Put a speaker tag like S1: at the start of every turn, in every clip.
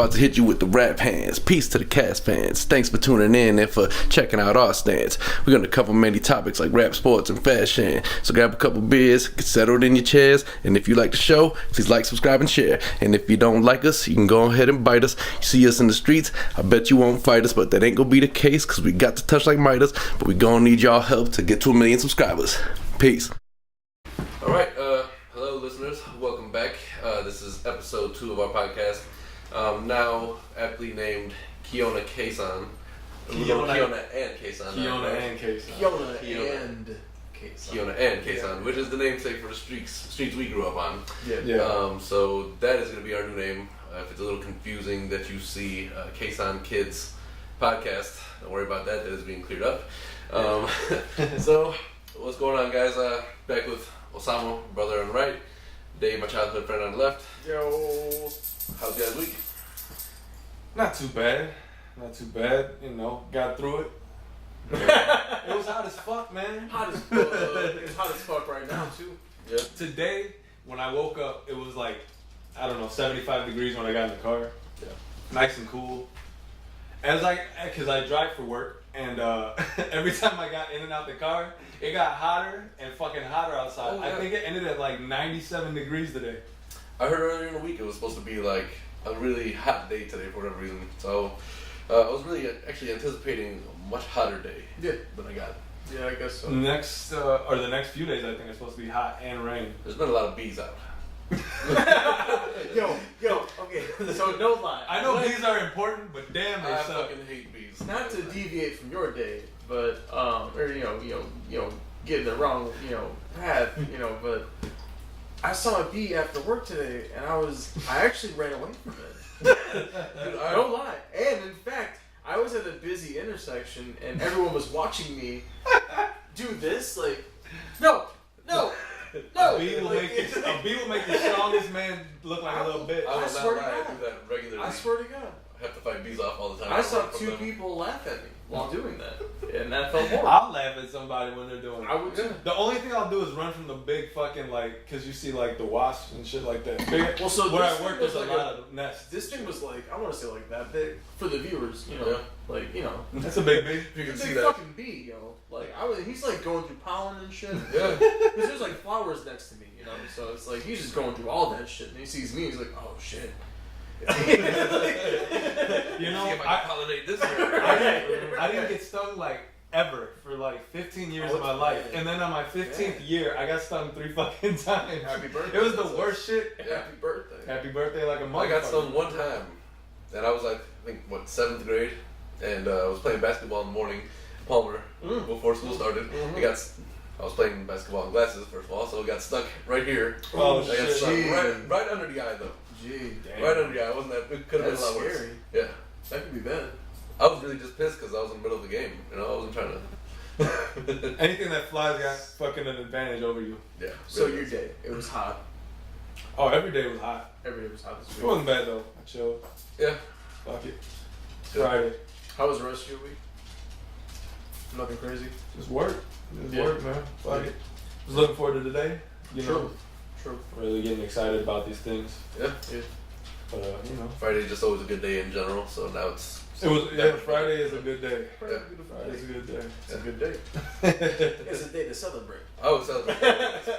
S1: about to hit you with the rap hands. Peace to the cast fans. Thanks for tuning in and for checking out our stance. We're going to cover many topics like rap, sports, and fashion. So grab a couple beers, get settled in your chairs, and if you like the show, please like, subscribe, and share. And if you don't like us, you can go ahead and bite us. You see us in the streets, I bet you won't fight us, but that ain't going to be the case because we got to touch like Midas, but we going to need y'all help to get to 1 million subscribers. Peace. All right, hello listeners, welcome back. This is episode 2 of our podcast, now aptly named Kiona Kasson. Kiona and Kasson.
S2: Kiona and Kasson,
S1: which is the namesake for the streets we grew up on.
S2: Yeah.
S1: So that is going to be our new name. If it's a little confusing that you see Kasson Kids podcast, don't worry about that. That is being cleared up. So what's going on, guys? Back with Osama, brother on the right. Dave, my childhood friend on the left.
S3: Yo.
S1: How's your guys' week?
S2: Not too bad. You know, got through it. It was hot as fuck, man.
S3: Hot as fuck. It's hot as fuck right now, too.
S1: Yeah.
S2: Today, when I woke up, it was like, 75 degrees when I got in the car.
S1: Yeah.
S2: Nice and cool. And it's like, because I drive for work, and every time I got in and out the car, it got hotter and fucking hotter outside.
S1: Oh, yeah.
S2: I think it ended at like 97 degrees today.
S1: I heard earlier in the week it was supposed to be like a really hot day today for whatever reason. So I was really actually anticipating a much hotter day than I got.
S3: Yeah, I guess so.
S2: The next few days, I think it's supposed to be hot and rain.
S1: There's been a lot of bees out.
S3: Yo, okay, so don't lie.
S2: I know bees are important, but damn, they
S1: I
S2: suck.
S1: fucking hate bees.
S3: Not to deviate from your day, but or getting the wrong path, but I saw a bee after work today, and I actually ran away from it. Dude, I don't lie. And in fact, I was at a busy intersection, and everyone was watching me do this, like, no.
S2: A bee will make the strongest man look like a little bitch.
S1: I will
S3: swear
S1: not
S3: to
S1: lie. I
S3: God.
S1: do that regularly.
S3: I swear to God.
S1: I have to fight bees off all the time.
S3: I saw 2 people laugh at me while doing that, and that felt horrible.
S2: I'll laugh at somebody when they're doing it.
S3: I would too.
S2: The only thing I'll do is run from the big fucking, like, because you see, like, the wasps and shit like that. Big,
S3: Well, so
S2: where
S3: this
S2: I work,
S3: thing
S2: there's
S3: was
S2: a
S3: like
S2: lot of nests.
S3: This thing was like, I want to say like that big for the viewers,
S2: That's a big bee.
S1: You can
S3: Big
S1: see that.
S3: fucking bee, Like he's like going through pollen and shit.
S1: Yeah.
S3: Because there's like flowers next to me, So it's like he's just going through all that shit, and he sees me, he's like, oh shit.
S1: See if I can pollinate this year.
S2: I didn't get stung like ever for like 15 years of my life, and then on my 15th year, I got stung 3 fucking times.
S3: Happy birthday.
S2: It was the worst shit.
S1: Yeah.
S3: Happy birthday.
S2: Happy birthday, like a motherfucker.
S1: I got stung one time, and I was like, I think 7th grade, and I was playing basketball in the morning, Palmer, before school started. I was playing basketball in glasses first of all, so I got stuck right here.
S2: Oh
S1: I got
S2: shit!
S1: stuck right under the eye though.
S3: Gee,
S2: Damn.
S1: Right under the eye. Wasn't that? It could have been a lot
S3: That's
S1: worse.
S3: scary.
S1: Yeah.
S3: That could be bad.
S1: I was really just pissed because I was in the middle of the game. I wasn't trying to.
S2: Anything that flies got fucking an advantage over you.
S1: Yeah.
S3: So
S1: really
S3: your
S1: is.
S3: day, it was hot.
S2: Oh, every day was hot.
S3: Every day was hot this
S2: It
S3: week.
S2: wasn't bad though. I chilled.
S1: Yeah.
S2: Fuck it.
S1: Yeah.
S2: Friday.
S3: How was the rest of your week? Nothing crazy?
S2: Just work.
S3: Yeah.
S2: Work, man. Fuck it. Was looking forward to today.
S3: True.
S2: Really getting excited about these things.
S1: Yeah.
S2: But
S1: Friday's just always a good day in general. So now it's.
S2: Friday is a good day.
S1: Yeah.
S2: Friday's a good day.
S3: It's a good day. It's a day to celebrate.
S1: I would celebrate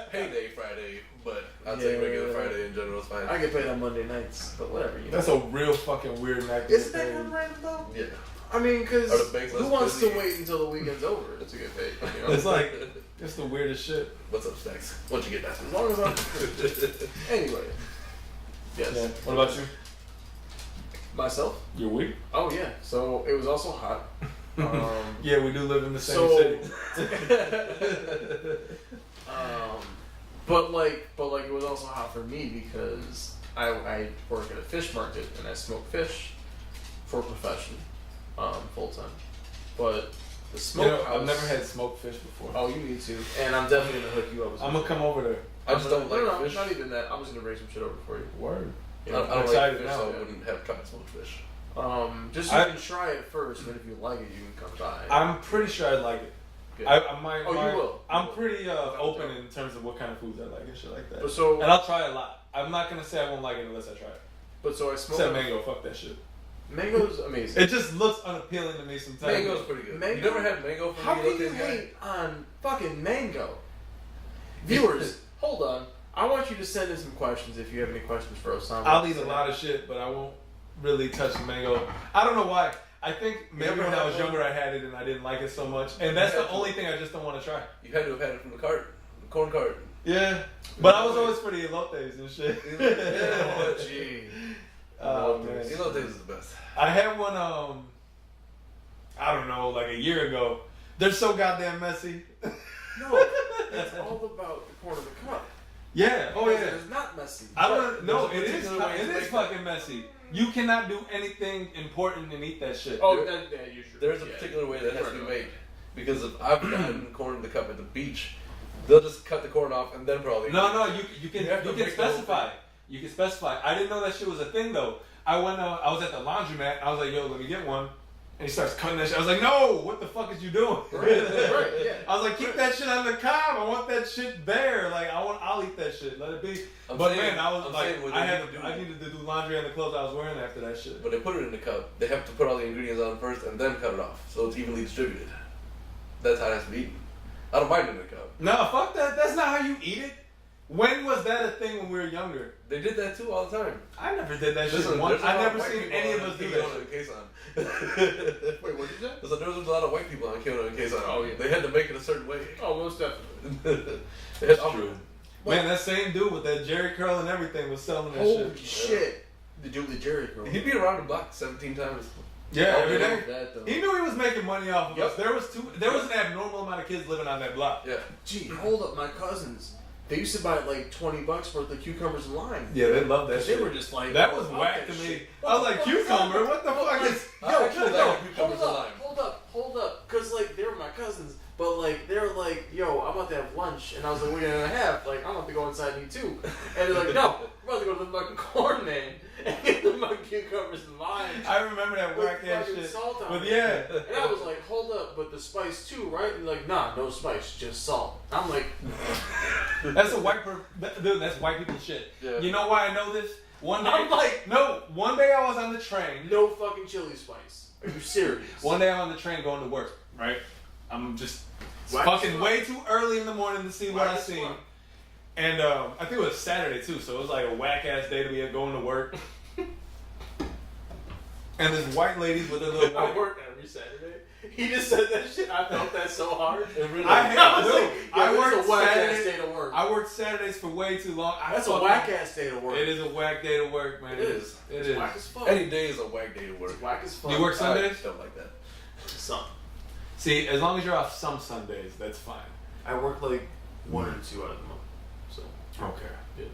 S1: payday Friday, but I'd say regular Friday in general is fine.
S3: I get paid on Monday nights, but whatever.
S2: That's a real fucking weird night.
S3: Isn't that kind of random though?
S1: Yeah.
S3: I mean, because
S1: Are the banks
S3: who
S1: less
S3: wants
S1: busy?
S3: to wait until the weekend's over to get paid?
S2: It's like, it's the weirdest shit.
S1: What's up, Stacks? Once you get that.
S3: As long as I'm. Anyway. Yes.
S2: Yeah. What about you?
S3: Myself?
S2: Your week?
S3: Oh, yeah. So it was also hot.
S2: Yeah, we do live in the same city.
S3: But it was also hot for me because I work at a fish market and I smoke fish for a profession, full time. But the smokehouse.
S2: I've never had smoked fish before.
S3: Oh, you need to, and I'm definitely gonna hook you up.
S2: I'm gonna come over there.
S1: I just don't like
S3: No,
S1: fish.
S3: not even that. I'm just gonna bring some shit over for you.
S2: Word.
S1: I don't
S2: I'm
S1: like
S2: excited
S1: fish,
S2: now.
S1: so I wouldn't have tried smoked fish.
S3: Just so you can try it first, and if you like it, you can come by.
S2: I'm pretty sure I'd like it.
S3: Good.
S2: You
S3: will.
S2: I'm pretty open in terms of what kind of foods I like and shit like that.
S3: But so,
S2: And I'll try a lot. I'm not gonna say I won't like it unless I try it.
S3: But so I smoked.
S2: Except mango, fuck that shit.
S3: Mango's amazing.
S2: It just looks unappealing to me sometimes.
S1: Mango's pretty good.
S3: Mango?
S1: You never had mango from
S3: How
S1: the
S3: can you
S1: elotes guy?
S3: hate on fucking mango? Viewers, hold on. I want you to send in some questions if you have any questions for Osama.
S2: I'll eat a lot of shit, but I won't really touch the mango. I don't know why. I think maybe
S1: Never
S2: when
S1: had
S2: I was
S1: one?
S2: younger I had it and I didn't like it so much. And that's the only thing I just don't want to try.
S1: You had to have had it from the cart, the corn cart.
S2: Yeah. But I was always for the elotes and shit.
S1: Yeah.
S3: Gee.
S2: Oh, man.
S1: Elotes is the best.
S2: I had one, I don't know, like a year ago. They're so goddamn messy.
S3: No, it's all about the corner of the cup.
S2: Yeah. Oh, yeah.
S3: It's not messy.
S2: I don't know.
S1: There's a
S2: It is.
S1: particular way to
S2: It
S1: make
S2: is fucking messy. You cannot do anything important and eat that shit.
S3: Oh, you sure.
S1: There's a particular way that has to be made. Because if I've gotten corn in the cup at the beach, they'll just cut the corn off and then probably.
S2: No, you can
S1: have to make the whole
S2: specify. You can specify. I didn't know that shit was a thing though. I was at the laundromat. I was like, yo, let me get one. And he starts cutting that shit. I was like, no, what the fuck is you doing?
S3: Right, yeah.
S2: I was like, keep that shit on the cob. I want that shit there. Like, I'll eat that shit. Let it be. But man, I was like, I needed to do laundry on the clothes I was wearing after that shit.
S1: When they put it in the cup, they have to put all the ingredients on first and then cut it off, so it's evenly distributed. That's how it has to be eaten. I don't mind it in the cup.
S2: No, fuck that. That's not how you eat it. When was that a thing when we were younger?
S1: They did that too all the time.
S2: I never did that shit.
S1: Listen,
S2: Once.
S1: there's a
S2: I
S1: lot
S2: never
S1: white
S2: seen
S1: people
S2: any of
S1: on
S2: us do
S1: Kiona
S2: that
S1: and
S2: shit.
S1: Kasson.
S3: Wait, what did you say?
S1: So there was a lot of white people on Kiona and Kasson.
S3: Oh, yeah.
S1: They had to make it a certain way.
S3: Oh, most definitely.
S1: That's
S2: true. Man, that same dude with that Jerry curl and everything was selling that
S3: Holy
S2: shit.
S3: shit. The dude with the Jerry curl.
S1: He'd be around the block 17 times.
S2: Yeah,
S1: Oh,
S2: every
S1: yeah.
S2: day.
S3: That, though.
S2: He knew he was making money off of
S3: Yep.
S2: us. There was an abnormal amount of kids living on that block.
S1: Yeah.
S3: Gee, hold up, my cousins. They used to buy like $20 worth of cucumbers and lime.
S2: Yeah, they love that
S3: They
S2: shit.
S3: were just like
S2: That was
S3: fuck
S2: whack
S3: that
S2: to me.
S3: shit.
S2: I was like, cucumber? What the fuck is...
S1: I actually like cucumbers and
S3: hold
S1: lime.
S3: hold up, cause like they were my cousins, but like they were like, yo, I'm about to have lunch, and I was like, what are you gonna have? Like, I'm about to go inside and eat too, and they're like, no, we're about to go to the fucking corn man and get the fucking cucumbers and lime.
S2: I remember that
S3: with
S2: whack ass
S3: fucking
S2: shit.
S3: salt on
S2: But
S3: it.
S2: yeah.
S3: And I was like, hold up, but the spice too, right? And like, nah, no spice, just salt. I'm like,
S2: That's a dude, that's white people shit.
S1: Yeah.
S2: You know why I know this? One day,
S3: I'm like-
S2: one day I was on the train.
S3: no fucking chili spice. Are you serious?
S2: One day I'm on the train going to work, right? I'm just
S3: Whack
S2: fucking
S3: as fuck.
S2: way too early in the morning to see what
S3: Whack
S2: I
S3: as
S2: seen.
S3: fuck.
S2: And I think it was Saturday too, so it was like a whack ass day to be going to work. And this white lady with her little
S3: I
S2: white.
S3: work every Saturday. He just said that shit. I felt that so hard.
S2: I
S3: was like,
S2: I
S3: worked
S2: worked
S3: a whack ass
S2: Saturday.
S3: day to work.
S2: I worked Saturdays for way too long.
S3: That's a whack ass day to work.
S2: It is a whack day to work, man.
S3: It is.
S2: It
S3: It's
S2: is.
S3: whack as fuck.
S1: Any day is a whack day to work.
S3: It's whack as fuck.
S2: You work Sundays?
S1: I don't like that.
S3: Some.
S2: See, as long as you're off some Sundays, that's fine.
S3: I work like 1 or 2 out of the month. So.
S2: Okay.
S3: Yeah.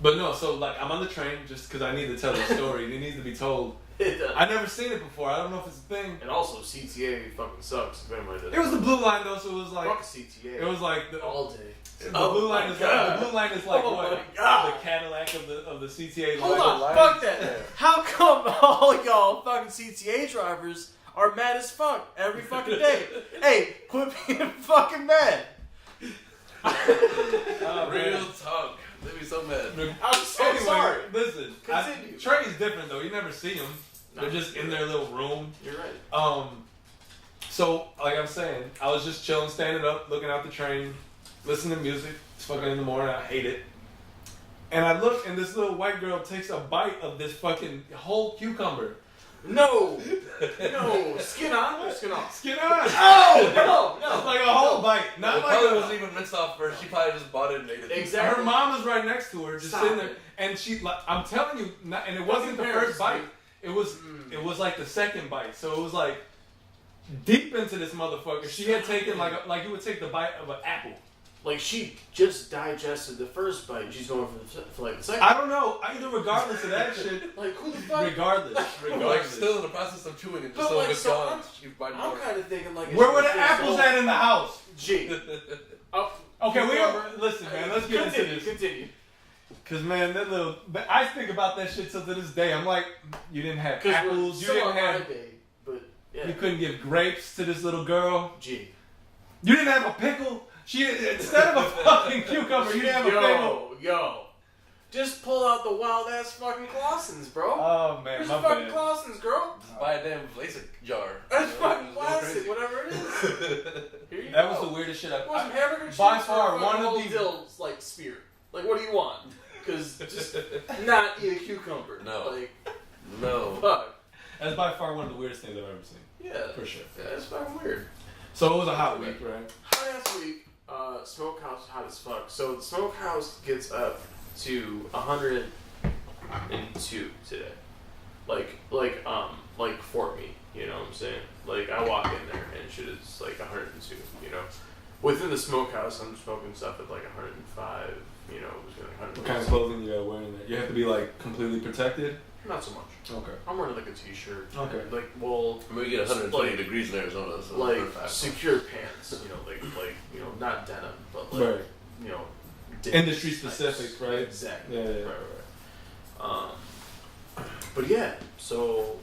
S2: But no, so like I'm on the train just because I need to tell the story. It needs to be told. I never seen it before. I don't know if it's a thing.
S3: And also CTA fucking sucks. If anybody does.
S2: It was the blue line though, so it was like
S3: fuck CTA.
S2: it was like the
S3: all day.
S2: The blue line is like the blue line is like
S3: Oh
S2: what
S3: my God.
S2: the Cadillac of the CTA.
S3: Hold
S2: line.
S3: on, fuck that. How come all y'all fucking CTA drivers are mad as fuck every fucking day? Hey, quit being fucking mad.
S2: Oh,
S1: Real
S2: man.
S1: talk. They be so mad.
S3: I'm so
S2: Anyway,
S3: sorry.
S2: listen.
S3: Continue.
S2: Train's different though. You never see them. They're
S3: No.
S2: just in their little room.
S3: You're right.
S2: So like I'm saying, I was just chilling, standing up, looking out the train, listening to music. It's fucking in the morning. I hate it. And I look, and this little white girl takes a bite of this fucking whole cucumber.
S3: No. No. Skin on or skin off?
S2: Skin on.
S3: Oh, no.
S2: It's like a whole bite. Not
S1: It
S2: like
S1: probably
S2: a,
S1: wasn't even rinsed off first. She probably just bought it and ate it.
S3: Exactly.
S2: Her mom was right next to her, just
S3: Stop
S2: sitting there,
S3: it.
S2: and she, like, I'm telling you, and it wasn't the
S3: Fucking
S2: first bite.
S3: parents,
S2: It was like the second bite. So it was like deep into this motherfucker. She had taken like you would take the bite of an apple.
S3: Like she just digested the first bite. She's going for like the second.
S2: I don't know. Either regardless of that shit,
S3: Like who the fuck?
S2: regardless.
S1: Like still in the process of chewing it, just
S3: But,
S1: so
S3: like,
S1: it's
S3: so
S1: gone. She's biting
S3: I'm
S1: more.
S3: kind of thinking like.
S2: Where were the apples at in the house?
S3: G.
S2: Okay, we
S3: Cucumber.
S2: listen, man. Let's get into this.
S3: Continue.
S2: Cause man, that little. I think about that shit till to this day. I'm like, you didn't have
S3: Because
S2: apples. You didn't have.
S3: Day, but yeah.
S2: You couldn't give grapes to this little girl.
S3: G.
S2: You didn't have a pickle. She instead of a fucking cucumber, you didn't have a pickle.
S3: Yo. Just pull out the wild ass fucking Claussens, bro.
S2: Oh man,
S3: Just
S2: my
S3: fucking
S2: bad.
S3: Claussens, girl.
S1: Just buy a damn Lasik jar.
S3: That's
S1: You know,
S3: fucking
S1: just go
S3: plastic,
S1: crazy.
S3: whatever it is. Here you
S2: That
S3: go.
S2: was the weirdest shit
S3: You want some
S2: I've.
S3: hamburger cheese
S2: by
S3: or
S2: far,
S3: a
S2: one
S3: fucking
S2: of
S3: whole
S2: the-
S3: dill's like spear. Like, what do you want? Because just not eat a cucumber.
S1: No.
S3: Like,
S1: No.
S3: fuck.
S2: That's by far one of the weirdest things I've ever seen.
S3: Yeah.
S2: For sure.
S3: Yeah, it's fucking weird.
S2: So it was a hot week, right?
S3: Hot ass week. Smokehouse is hot as fuck. So the smokehouse gets up to 102 today. Like for me, you know what I'm saying? Like I walk in there and shit is like 102, you know. Within the smokehouse, I'm smoking stuff at like 105, you know, it was like 100.
S2: What kind of clothing you gotta wear in there? You have to be like completely protected.
S3: Not so much.
S2: Okay.
S3: I'm wearing like a t-shirt.
S2: Okay.
S3: Like, well,
S1: I mean, we get 120
S3: like-
S1: degrees in Arizona, so
S3: like
S1: perfect.
S3: secure pants, you know, like you know, not denim, but like
S2: Right.
S3: you know,
S2: Industry
S3: types.
S2: specific, right?
S3: Exactly.
S2: Yeah, yeah.
S3: Right. But yeah, so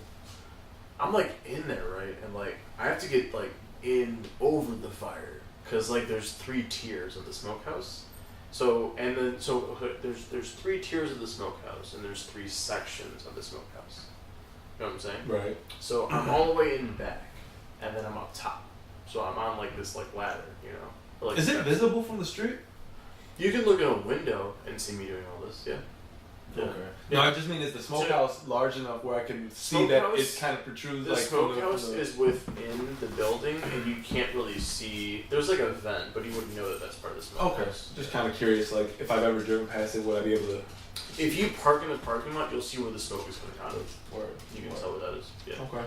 S3: I'm like in there, right, and like I have to get like in over the fire because like there's 3 tiers of the smokehouse. So and then so there's 3 tiers of the smokehouse and there's 3 sections of the smokehouse. You know what I'm saying?
S2: Right.
S3: So I'm all the way in back, and then I'm up top. So I'm on like this like ladder, you know. Like
S2: Is it visible from the street?
S3: You can look in a window and see me doing all this. Yeah. Yeah.
S2: Okay.
S3: Yeah.
S2: No, I just mean is the smokehouse large enough where I can see that
S3: Smokehouse-
S2: it kind of protrudes
S3: The
S2: like from
S3: smokehouse
S2: from the
S3: is within the building, and you can't really see. There's like a vent, but you wouldn't know that that's part of the
S2: Okay.
S3: smokehouse.
S2: Just kind of curious, like if I've ever driven past it, would I be able to?
S3: If you park in the parking lot, you'll see where the smoke is coming out of.
S2: Word.
S3: You can tell what that is. Yeah.
S2: Okay.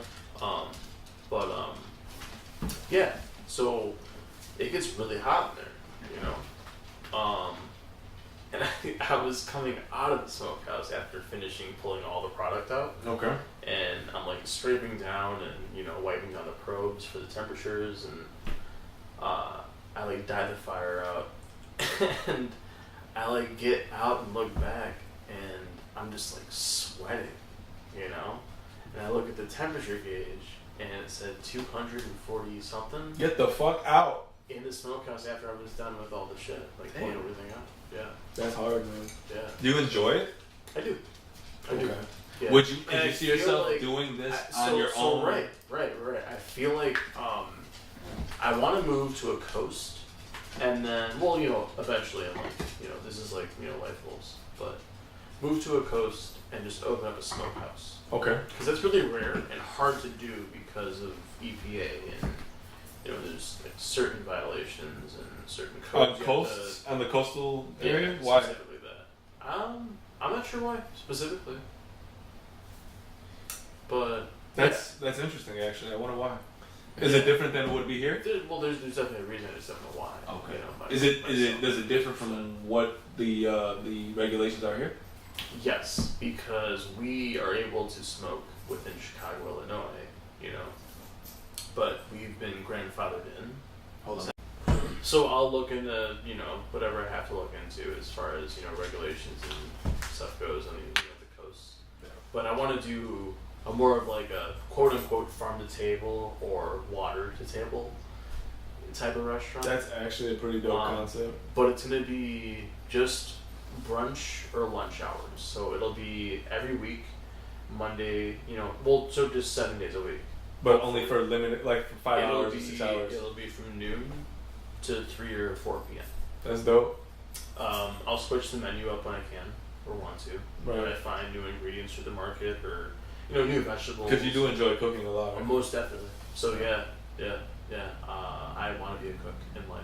S3: Yeah. So it gets really hot in there, you know. And I was coming out of the smokehouse after finishing pulling all the product out,
S2: Okay.
S3: and I'm like scraping down and, you know, wiping down the probes for the temperatures, and I like dye the fire out, and I like get out and look back, and I'm just like sweating, you know, and I look at the temperature gauge, and it said 240 something
S2: Get the fuck out.
S3: in the smokehouse after I was done with all the shit, like pulling
S1: Damn.
S3: everything out. Yeah,
S2: That's hard, man.
S3: yeah,
S2: Do you enjoy it?
S3: I do. I do.
S2: Okay.
S3: Yeah.
S2: Could you
S3: And I
S2: see
S3: feel
S2: yourself
S3: like
S2: doing this
S3: so,
S2: on your
S3: so
S2: own?
S3: Right. I feel like I want to move to a coast, and then, well, you know, eventually I'm like, you know, this is like, you know, life goals, but move to a coast and just open up a smokehouse.
S2: Okay.
S3: Because that's really rare and hard to do because of EPA and, you know, there's like certain violations and certain codes.
S2: On
S3: you have
S2: coasts, on the coastal
S3: to-
S2: area.
S3: yeah,
S2: Why?
S3: specifically that. I'm not sure why specifically, but
S2: That's interesting. Actually, I wonder why. Is it different than it would be here?
S3: there's definitely a reason. I just don't know why.
S2: Okay.
S3: You know,
S2: Is it does it differ from what the regulations are here?
S3: Yes, because we are able to smoke within Chicago, Illinois. You know, but we've been grandfathered in.
S2: Hold on.
S3: So I'll look into, you know, whatever I have to look into as far as, you know, regulations and stuff goes on the, you know, the coast.
S2: Yeah.
S3: But I want to do a more of like a quote unquote farm to table or water to table type of restaurant.
S2: That's actually a pretty dope concept.
S3: But it's going to be just brunch or lunch hours. So it'll be every week, Monday, you know, well, so just 7 days a week.
S2: But only for limited, like for 5
S3: It'll
S2: hours
S3: be,
S2: or 6 hours.
S3: It'll be from noon to 3 or 4 p.m.
S2: That's dope.
S3: I'll switch the menu up when I can or want to.
S2: Right.
S3: When I find new ingredients for the market or, you know, new vegetables.
S2: Because you do enjoy cooking a lot. Right?
S3: Most definitely. So yeah. I want to be a cook in life.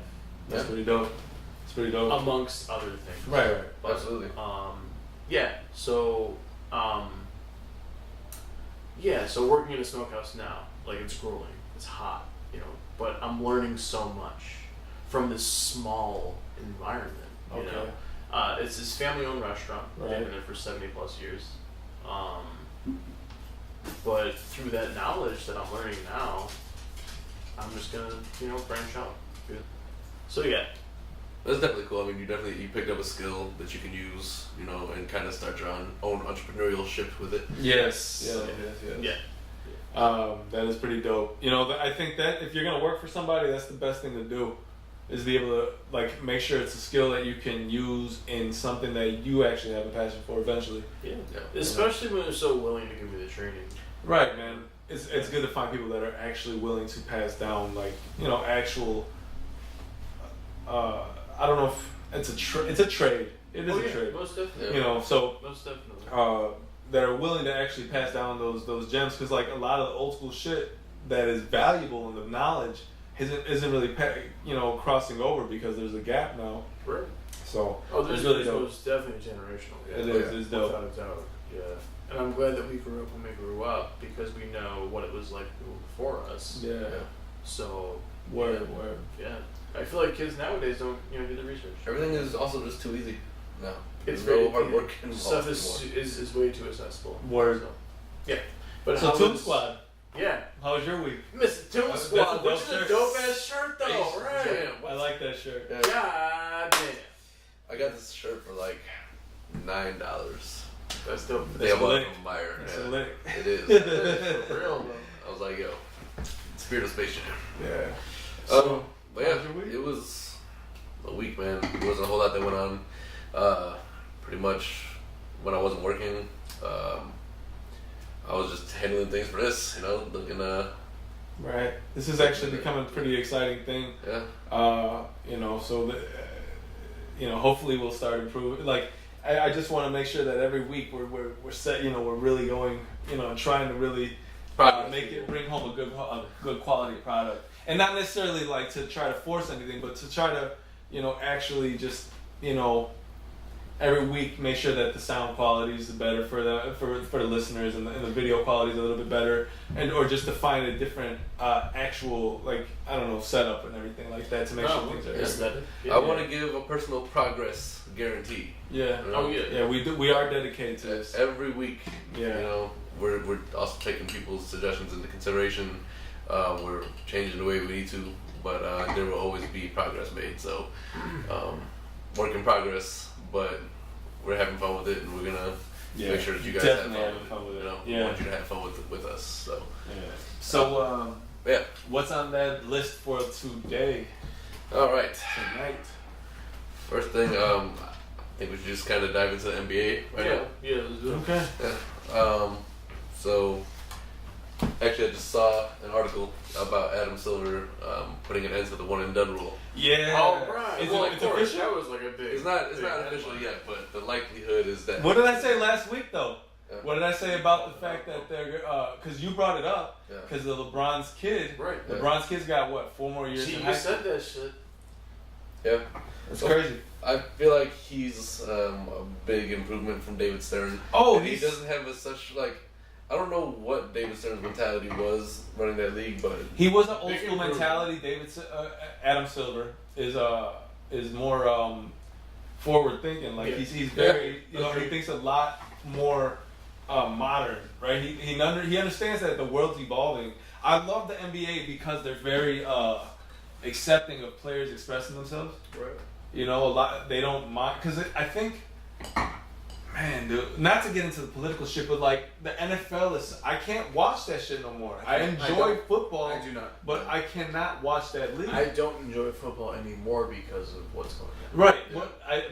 S2: That's pretty dope. It's pretty dope.
S3: Amongst other things.
S2: Right.
S3: But,
S1: Absolutely.
S3: So working in a smokehouse now, like it's grueling, it's hot, you know, but I'm learning so much from this small environment, you
S2: Okay.
S3: know. It's this family-owned restaurant.
S2: Right.
S3: They've been there for 70 plus years. But through that knowledge that I'm learning now, I'm just gonna, you know, branch out. Good. So yeah,
S1: That's definitely cool. I mean, you picked up a skill that you can use, you know, and kind of start your own entrepreneurial ship with it.
S2: Yes.
S3: So,
S2: Yes.
S3: yeah.
S2: That is pretty dope. You know, I think that if you're gonna work for somebody, that's the best thing to do. is be able to like make sure it's a skill that you can use in something that you actually have a passion for eventually.
S3: Yeah. Especially when they're so willing to give you the training.
S2: Right, man. It's good to find people that are actually willing to pass down like actual. I don't know if it's a trade. It is a trade.
S3: Most definitely.
S2: Most definitely. That are willing to actually pass down those gems, because like a lot of the old school shit that is valuable in the knowledge isn't really crossing over because there's a gap now.
S3: Right.
S2: So
S3: there's
S2: really
S3: definitely generational. Yeah.
S2: It is. It's dope.
S3: Without a doubt. Yeah. And I'm glad that we grew up when we grew up because we know what it was like before us.
S2: Yeah.
S3: So
S2: word.
S3: Yeah. I feel like kids nowadays don't do the research.
S4: Everything is also just too easy now.
S3: It's
S4: There's
S3: very
S4: no hard work involved.
S3: Stuff is way too accessible.
S2: Word.
S3: So, yeah. But
S2: so Toon Squad.
S3: Yeah.
S2: How was your week?
S3: Mr. Toon Squad, which is a dope ass shirt though, right?
S2: Damn, I like that shirt.
S4: Yeah.
S3: God damn.
S4: I got this shirt for like $9.
S3: That's dope.
S4: They have
S2: lit.
S4: one from Meyer.
S2: It's
S4: Yeah.
S2: lit.
S4: It is.
S3: For real, bro.
S4: I was like, yo, Spirit of Space Jam.
S2: Yeah.
S4: But yeah,
S2: how's your week?
S4: it was a week, man. There wasn't a whole lot that went on. Pretty much when I wasn't working, I was just handling things for this, looking
S2: Right. This is actually becoming a pretty exciting thing.
S4: Yeah.
S2: Hopefully we'll start improving. Like, I just want to make sure that every week we're set. We're really going. Trying to really bring home a good quality product, and not necessarily like to try to force anything, but to try to actually just every week make sure that the sound quality is better for the listeners, and the video quality is a little bit better, or just to find a different actual setup and everything like that to make sure things are
S3: aesthetic.
S4: I want to give a personal progress guarantee.
S2: Yeah. Yeah. We are dedicated to this
S4: every week.
S2: Yeah.
S4: We're also taking people's suggestions into consideration. We're changing the way we need to, but there will always be progress made. So, work in progress. But we're having fun with it, and we're gonna make sure that you guys have fun with it. We want you to have fun with us. So,
S2: what's on that list for today?
S4: All right.
S2: Tonight.
S4: First thing, I think we should just kind of dive into the NBA right now.
S3: Yeah, let's do it.
S2: Okay.
S4: Yeah. So, actually, I just saw an article about Adam Silver putting an end to the one and done rule.
S2: Yeah.
S3: Oh, right.
S2: It's official?
S3: That was like a big.
S4: It's not official yet, but the likelihood is that.
S2: What did I say last week though?
S4: Yeah.
S2: What did I say about the fact that they're because you brought it up
S4: Yeah.
S2: because of LeBron's kid.
S3: Right.
S4: Yeah.
S2: LeBron's kid's got what 4 more years.
S3: See,
S2: in
S3: you
S2: high
S3: said that shit.
S4: Yeah.
S2: It's crazy.
S4: I feel like he's a big improvement from David Stern.
S2: Oh,
S4: and he doesn't have such I don't know what David Stern's mentality was running that league, but
S2: he was an old
S3: Big
S2: school
S3: improvement.
S2: mentality. Adam Silver is more forward thinking. Like he's very he thinks a lot more modern, right? He understands that the world's evolving. I love the NBA because they're very accepting of players expressing themselves.
S3: Right.
S2: A lot they don't mind because I think. Man, dude, not to get into the political shit, but like the NFL I can't watch that shit no more. I enjoy football.
S3: I do not.
S2: But I cannot watch that league.
S3: I don't enjoy football anymore because of what's going on.
S2: Right.
S3: Yeah.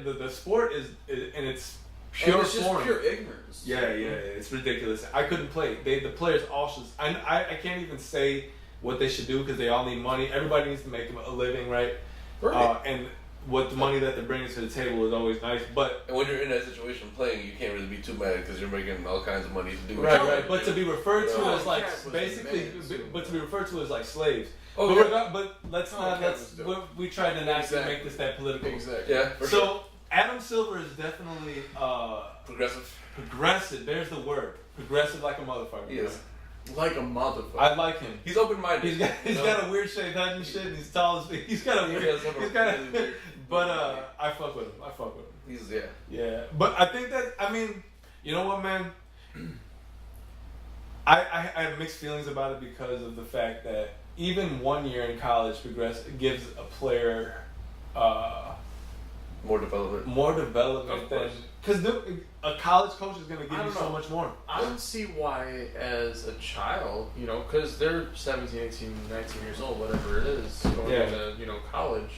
S2: But the sport is in its
S3: And
S2: pure
S3: it's just
S2: form.
S3: pure ignorance.
S2: Yeah, it's ridiculous. I couldn't play. The players all should. I can't even say what they should do because they all need money. Everybody needs to make a living, right?
S3: Right.
S2: And what the money that they're bringing to the table is always nice, but
S4: and when you're in that situation playing, you can't really be too mad because you're making all kinds of money to do. What
S2: right.
S4: you
S2: But to be referred to
S3: No,
S2: as like
S3: Cap was
S2: basically,
S3: amazing.
S2: but to be referred to as like slaves.
S4: Oh,
S2: But let's
S3: No,
S2: not.
S3: Cap
S2: Let's
S3: was dope.
S2: we tried to not
S3: Exactly.
S2: make this that political.
S3: Exactly.
S4: Yeah, for
S2: So
S4: sure.
S2: Adam Silver is definitely
S4: Progressive.
S2: progressive. There's the word. Progressive like a motherfucker.
S4: He is.
S3: Like a motherfucker.
S2: I like him.
S4: He's open-minded.
S2: He's got a weird shaped head and shit. And he's tall as he's got a
S4: He
S2: weird.
S4: does have a
S2: He's got
S4: really weird-
S2: But I fuck with him.
S4: He's
S2: Yeah, but I think that you know what, man. I have mixed feelings about it because of the fact that even 1 year in college gives a player
S4: more development.
S2: more development
S3: Of
S2: than
S3: course.
S2: because a college coach is going to give
S3: I
S2: you
S3: don't
S2: so
S3: know.
S2: much more.
S3: I don't see why, as a child, because they're 17, 18, 19 years old, whatever it is, going
S2: Yeah.
S3: into, college,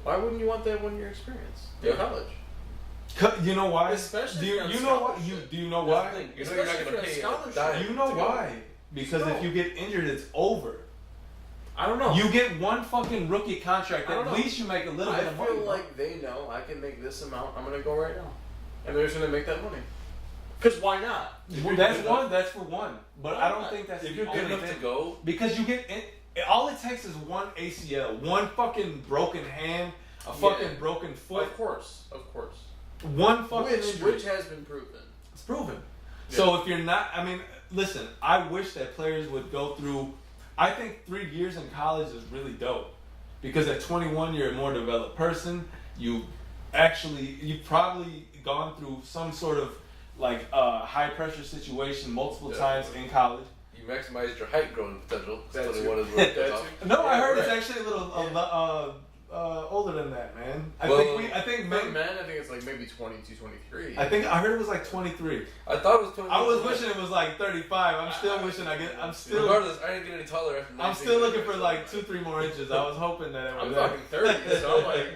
S3: Why wouldn't you want that 1 year experience in college?
S2: You know why?
S3: Especially
S2: you know why? Do you know why?
S4: You know you're not going to pay a dime.
S2: You know why? Because if you get injured, it's over.
S3: I don't know.
S2: You get one fucking rookie contract. At least you make a little bit of money.
S3: I feel like they know I can make this amount. I'm gonna go right now, and they're just gonna make that money. Cause why not?
S2: That's one. That's for one. But I don't think that's
S4: if you're good enough to go.
S2: Because you get all it takes is one ACL, one fucking broken hand, a fucking broken foot.
S3: Of course.
S2: One fucking injury.
S3: Which has been proven.
S2: It's proven.
S4: Yeah.
S2: So if you're not, I mean, listen. I wish that players would go through. I think 3 years in college is really dope because at 21 you're a more developed person. You've probably gone through some sort of like high pressure situation multiple times in college.
S4: You maximized your height growing potential.
S3: That's
S4: 21 is where it goes off.
S2: No, I heard it's actually a little older than that, man. I think
S3: men, I think it's like maybe 22, 23.
S2: I heard it was like 23.
S4: I thought it was 21.
S2: I was wishing it was like 35. I'm still wishing
S4: Regardless, I didn't get any taller after 19.
S2: I'm still looking for like 2-3 more inches. I was hoping that it was.
S3: I'm fucking 30, so I'm like,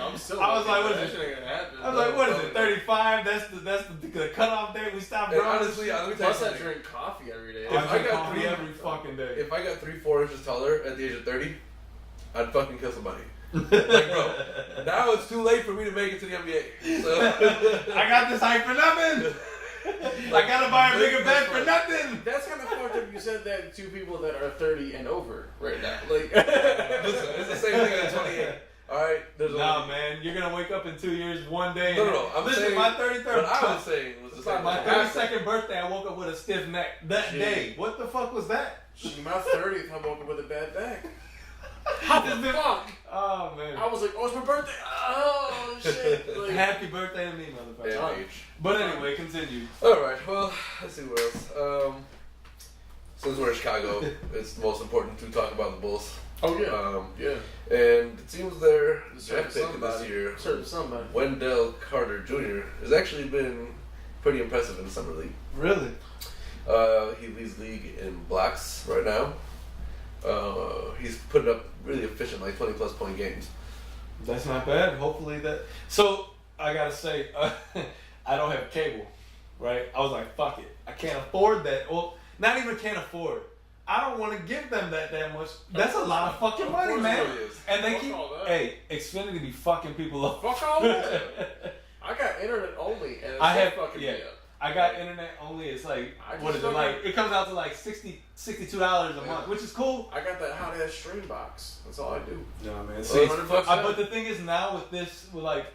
S3: I'm still.
S2: I was like, what is
S3: it?
S2: it? I was like, what is it? 35? That's the cutoff date. We stopped growing.
S4: Honestly, let me tell you
S3: Plus, I
S4: something.
S3: drink coffee every day.
S2: I got coffee every fucking day.
S4: If I got 3-4 inches taller at the age of 30, I'd fucking kill somebody. Like, bro, now it's too late for me to make it to the NBA. So
S2: I got this height for nothing. I gotta buy a bigger bed for nothing.
S3: That's kind of fucked up. You said that to people that are 30 and over right now. Like,
S4: listen, it's the same thing at 28. All right,
S2: man, you're gonna wake up in 2 years, one day.
S4: No. I'm
S2: listen,
S4: saying
S2: my 33rd.
S4: What I was saying was just like
S2: my 32nd birthday. I woke up with a stiff neck that day. What the fuck was that?
S3: My 30th, I woke up with a bad back. How the fuck?
S2: Oh man!
S3: I was like, oh, it's my birthday. Oh shit! Like,
S2: happy birthday to me, motherfucker. But anyway, continue.
S4: All right. Well, let's see what else. Since we're in Chicago, it's most important to talk about the Bulls.
S3: Oh yeah. Yeah.
S4: And it seems their draft pick this year,
S3: somebody,
S4: Wendell Carter Jr., has actually been pretty impressive in the summer league.
S2: Really?
S4: He leads the league in blocks right now. He's putting up really efficient, like 20+ point games.
S2: That's not bad. Hopefully that. So I gotta say, I don't have cable, right? I was like, fuck it, I can't afford that. Well, not even can't afford. I don't want to give them that much. That's a lot of fucking money, man. And they keep, Xfinity be fucking people up.
S3: Fuck all that. I got internet only, and it's fucking me up.
S2: I got internet only. It's like, what is it like? It comes out to like $62 a month, which is cool.
S3: I got that hot ass stream box. That's all I do.
S2: No man.
S4: See,
S2: but the thing is now with this,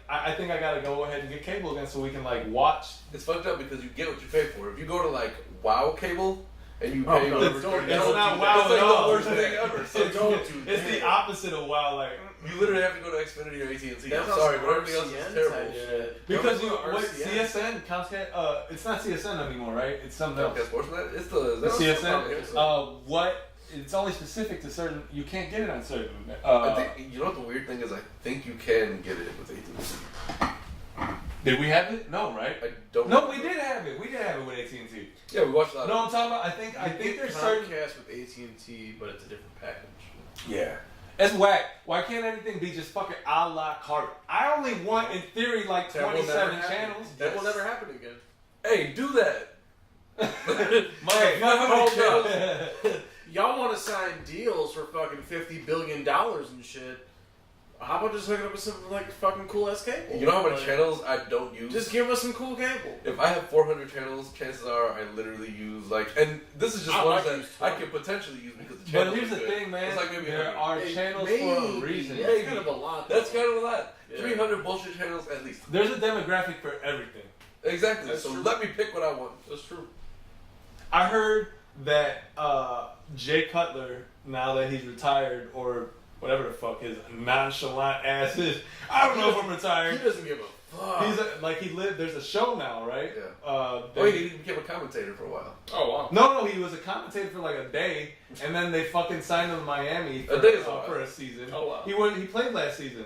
S2: I think I gotta go ahead and get cable again so we can like watch.
S4: It's fucked up because you get what you pay for. If you go to like WoW cable and you pay
S2: it's not WoW at all.
S4: That's like the worst thing ever. So
S2: don't do that. It's the opposite of WoW. Like
S4: you literally have to go to Xfinity or AT&T. I'm sorry, but everything else is terrible.
S2: Yeah. Because CSN, Comcast, it's not CSN anymore, right? It's something else.
S4: Comcast Sportsnet? It's the
S2: CSN. It's only specific to certain. You can't get it on certain.
S4: I think you know what the weird thing is. I think you can get it with AT&T.
S2: Did we have it? No, right?
S4: I don't.
S2: No, we did have it. We did have it with AT&T.
S4: Yeah, we watched a lot.
S2: No, I'm talking about. I think there's certain
S3: Comcast with AT&T, but it's a different package.
S2: Yeah. It's whack. Why can't everything be just fucking a la carte? I only want, in theory, like 27 channels.
S3: That will never happen again.
S4: Hey, do that.
S3: Y'all want to sign deals for fucking $50 billion and shit. How about just hooking up with some like fucking cool ass cable?
S4: You know how many channels I don't use?
S3: Just give us some cool cable.
S4: If I have 400 channels, chances are I literally use like, and this is just ones that I could potentially use because the channels.
S2: But here's the thing, man.
S4: It's like maybe
S2: there are channels for a reason.
S3: Yeah, that's kind of a lot.
S4: That's kind of a lot. Yeah. 300 bullshit channels at least.
S2: There's a demographic for everything.
S4: Exactly.
S3: That's
S4: so
S3: true.
S4: let me pick what I want.
S3: That's true.
S2: I heard that Jay Cutler, now that he's retired or whatever the fuck his nonchalant ass is, I don't know if I'm retired.
S3: He doesn't give a fuck.
S2: There's a show now, right?
S4: Yeah. He became a commentator for a while.
S3: Oh wow.
S2: No, he was a commentator for like a day, and then they fucking signed him to Miami for a season.
S3: Oh wow.
S2: He played last season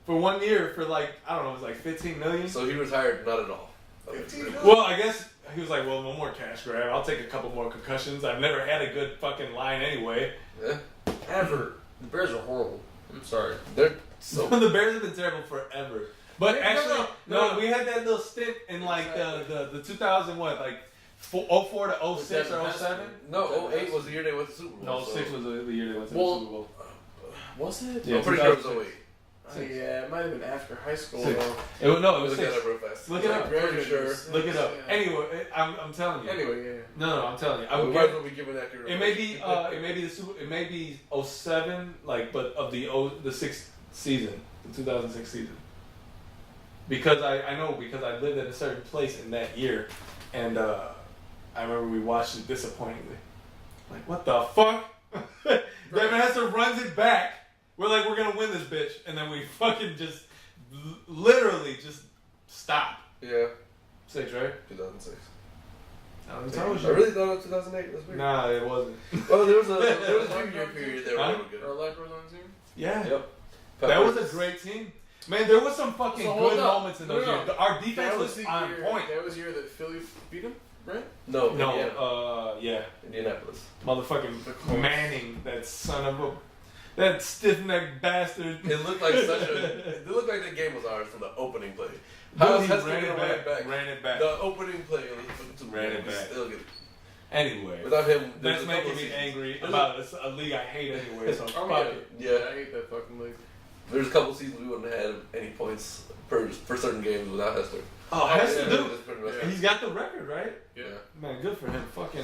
S2: for 1 year for like, I don't know, it was like 15 million.
S4: So he retired not at all.
S2: Well, I guess he was like, well, no more cash grab. I'll take a couple more concussions. I've never had a good fucking line anyway.
S4: Yeah.
S3: Ever. The Bears are horrible. I'm sorry.
S4: They're so.
S2: The Bears have been terrible forever. But
S3: No,
S2: actually,
S3: no.
S2: we had that little stint in like the 2000 what, like 04 to 06 or 07?
S4: No, 08 was the year they went to the Super Bowl.
S2: No, 06 was the year they went to
S3: Well,
S2: the Super Bowl.
S3: Was it?
S2: Yeah,
S4: I'm pretty sure it was
S2: 2006.
S4: 08.
S3: Oh, yeah, it might have been after high school.
S2: Six.
S3: Though.
S2: It was
S4: Look at
S2: 6.
S4: that real fast.
S2: Look it up.
S3: I graduated
S4: Pretty sure.
S3: in 6,
S2: Look it up.
S3: yeah.
S2: Anyway, I'm telling you.
S3: Anyway, yeah.
S2: No, I'm telling you. I
S4: We
S2: would
S4: might as
S2: get,
S4: well be giving accurate.
S2: it may be it may be 07, like, but of the sixth season, the 2006 season. Because I know because I lived at a certain place in that year, and I remember we watched it disappointingly. Like, what the fuck? Devin Hester runs it back. We're like, we're gonna win this bitch, and then we fucking just literally just stop.
S4: Yeah,
S2: 6, right?
S4: 2006.
S2: I
S4: I really thought it was 2008. That's weird.
S2: Nah, it wasn't.
S4: Well, there was a few-year period there where they were good.
S3: Or like was on the team?
S2: Yeah.
S4: Yep.
S2: That was a great team. Man, there was some fucking
S3: So hold
S2: good
S3: up.
S2: moments in those
S3: No, no.
S2: years. Our defense
S3: That
S2: was
S3: the
S2: on
S3: year,
S2: point.
S3: That was the year that Philly beat him, right?
S4: No,
S2: No,
S4: Indiana.
S2: yeah.
S4: Indianapolis.
S2: Motherfucking Manning, that son of a... That stiff-necked bastard.
S4: It looked like It looked like the game was ours from the opening play.
S2: Dude,
S4: How
S2: he
S4: is Hester
S2: ran
S4: gonna
S2: it
S4: run it
S2: back.
S4: back?
S2: Ran it back.
S4: The opening play,
S2: Ran it back.
S4: Still good.
S2: Anyway.
S4: Without him,
S2: That's
S4: there's a
S2: making
S4: couple
S2: me
S4: seasons.
S2: angry about a league I hate anyway, so
S3: Oh,
S2: fuck
S3: yeah.
S2: it.
S4: Yeah.
S3: I hate that fucking league.
S4: There's a couple seasons we wouldn't have had any points for certain games without Hester.
S2: Oh, Hester,
S3: yeah.
S2: dude.
S4: That's pretty much
S3: Yeah.
S2: He's got the record, right?
S3: Yeah.
S2: Man, good for him. Fucking,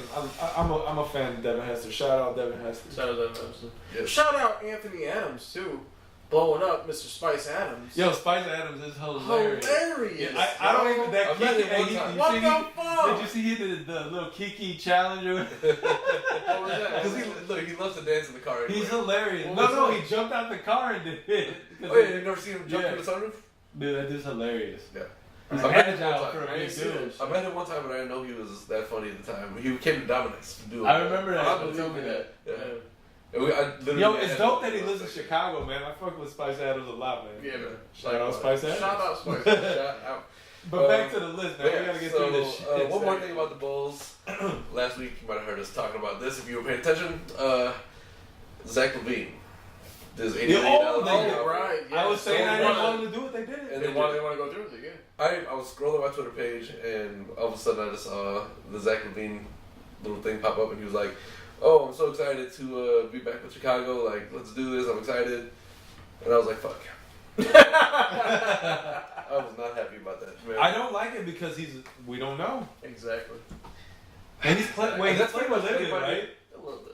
S2: I'm a fan of Devin Hester. Shout out Devin Hester.
S3: Shout out that Madison.
S4: Yeah.
S3: Shout out Anthony Adams too, blowing up Mr. Spice Adams.
S2: Yo, Spice Adams is hilarious.
S3: Hilarious.
S2: I don't even that
S4: I met
S2: Kiki.
S4: him one
S2: Hey,
S4: time.
S2: you
S3: What
S2: see
S3: the
S2: he-
S3: fuck?
S2: Did you see he did the little Kiki challenge?
S3: What was that?
S4: Because he loves to dance in the car. Anyway.
S2: He's hilarious.
S3: What
S2: No,
S3: was
S2: no,
S3: that?
S2: he jumped out the car and did it.
S4: Oh yeah, you never seen him jump
S2: Yeah.
S4: through the sunroof?
S2: Dude, that dude's hilarious.
S4: Yeah.
S2: He's
S4: I met him
S2: agile
S4: one
S2: for
S4: time.
S2: a
S3: I
S2: big
S3: didn't see
S2: dude.
S3: that.
S4: I met him one time, but I didn't know he was that funny at the time. He came to Dominic's to do it.
S2: I remember that.
S3: I believe me that.
S4: Yeah.
S3: Yeah.
S4: And I literally
S2: Yo, it's
S4: had
S2: dope
S4: him-
S2: that he lives in Chicago, man. I fuck with Spice Adams a lot, man.
S3: Yeah, man.
S2: Shout out Spice Adams.
S3: Shout out Spice.
S4: Shout out.
S2: But back to the list, man.
S4: Yeah,
S2: We gotta get
S4: so,
S2: through this shit.
S4: one more thing about the Bulls. Last week, you might have heard us talking about this if you were paying attention. Zach Levine. There's $80 million.
S3: Oh, right. Yeah.
S2: I was saying I
S3: So
S2: didn't
S3: what?
S2: want to do what they did.
S4: And
S3: They want to go through with it, yeah.
S4: I was scrolling my Twitter page, and all of a sudden I just saw the Zach Levine little thing pop up, and he was like, "Oh, I'm so excited to be back with Chicago. Like, let's do this. I'm excited." And I was like, "Fuck." I was not happy about that. Man.
S2: I don't like it because we don't know.
S3: Exactly.
S2: And he's playing. Wait,
S4: That's
S2: that's playing
S4: pretty
S2: with
S4: much
S2: Livingston,
S4: anybody.
S2: right?
S4: A little bit.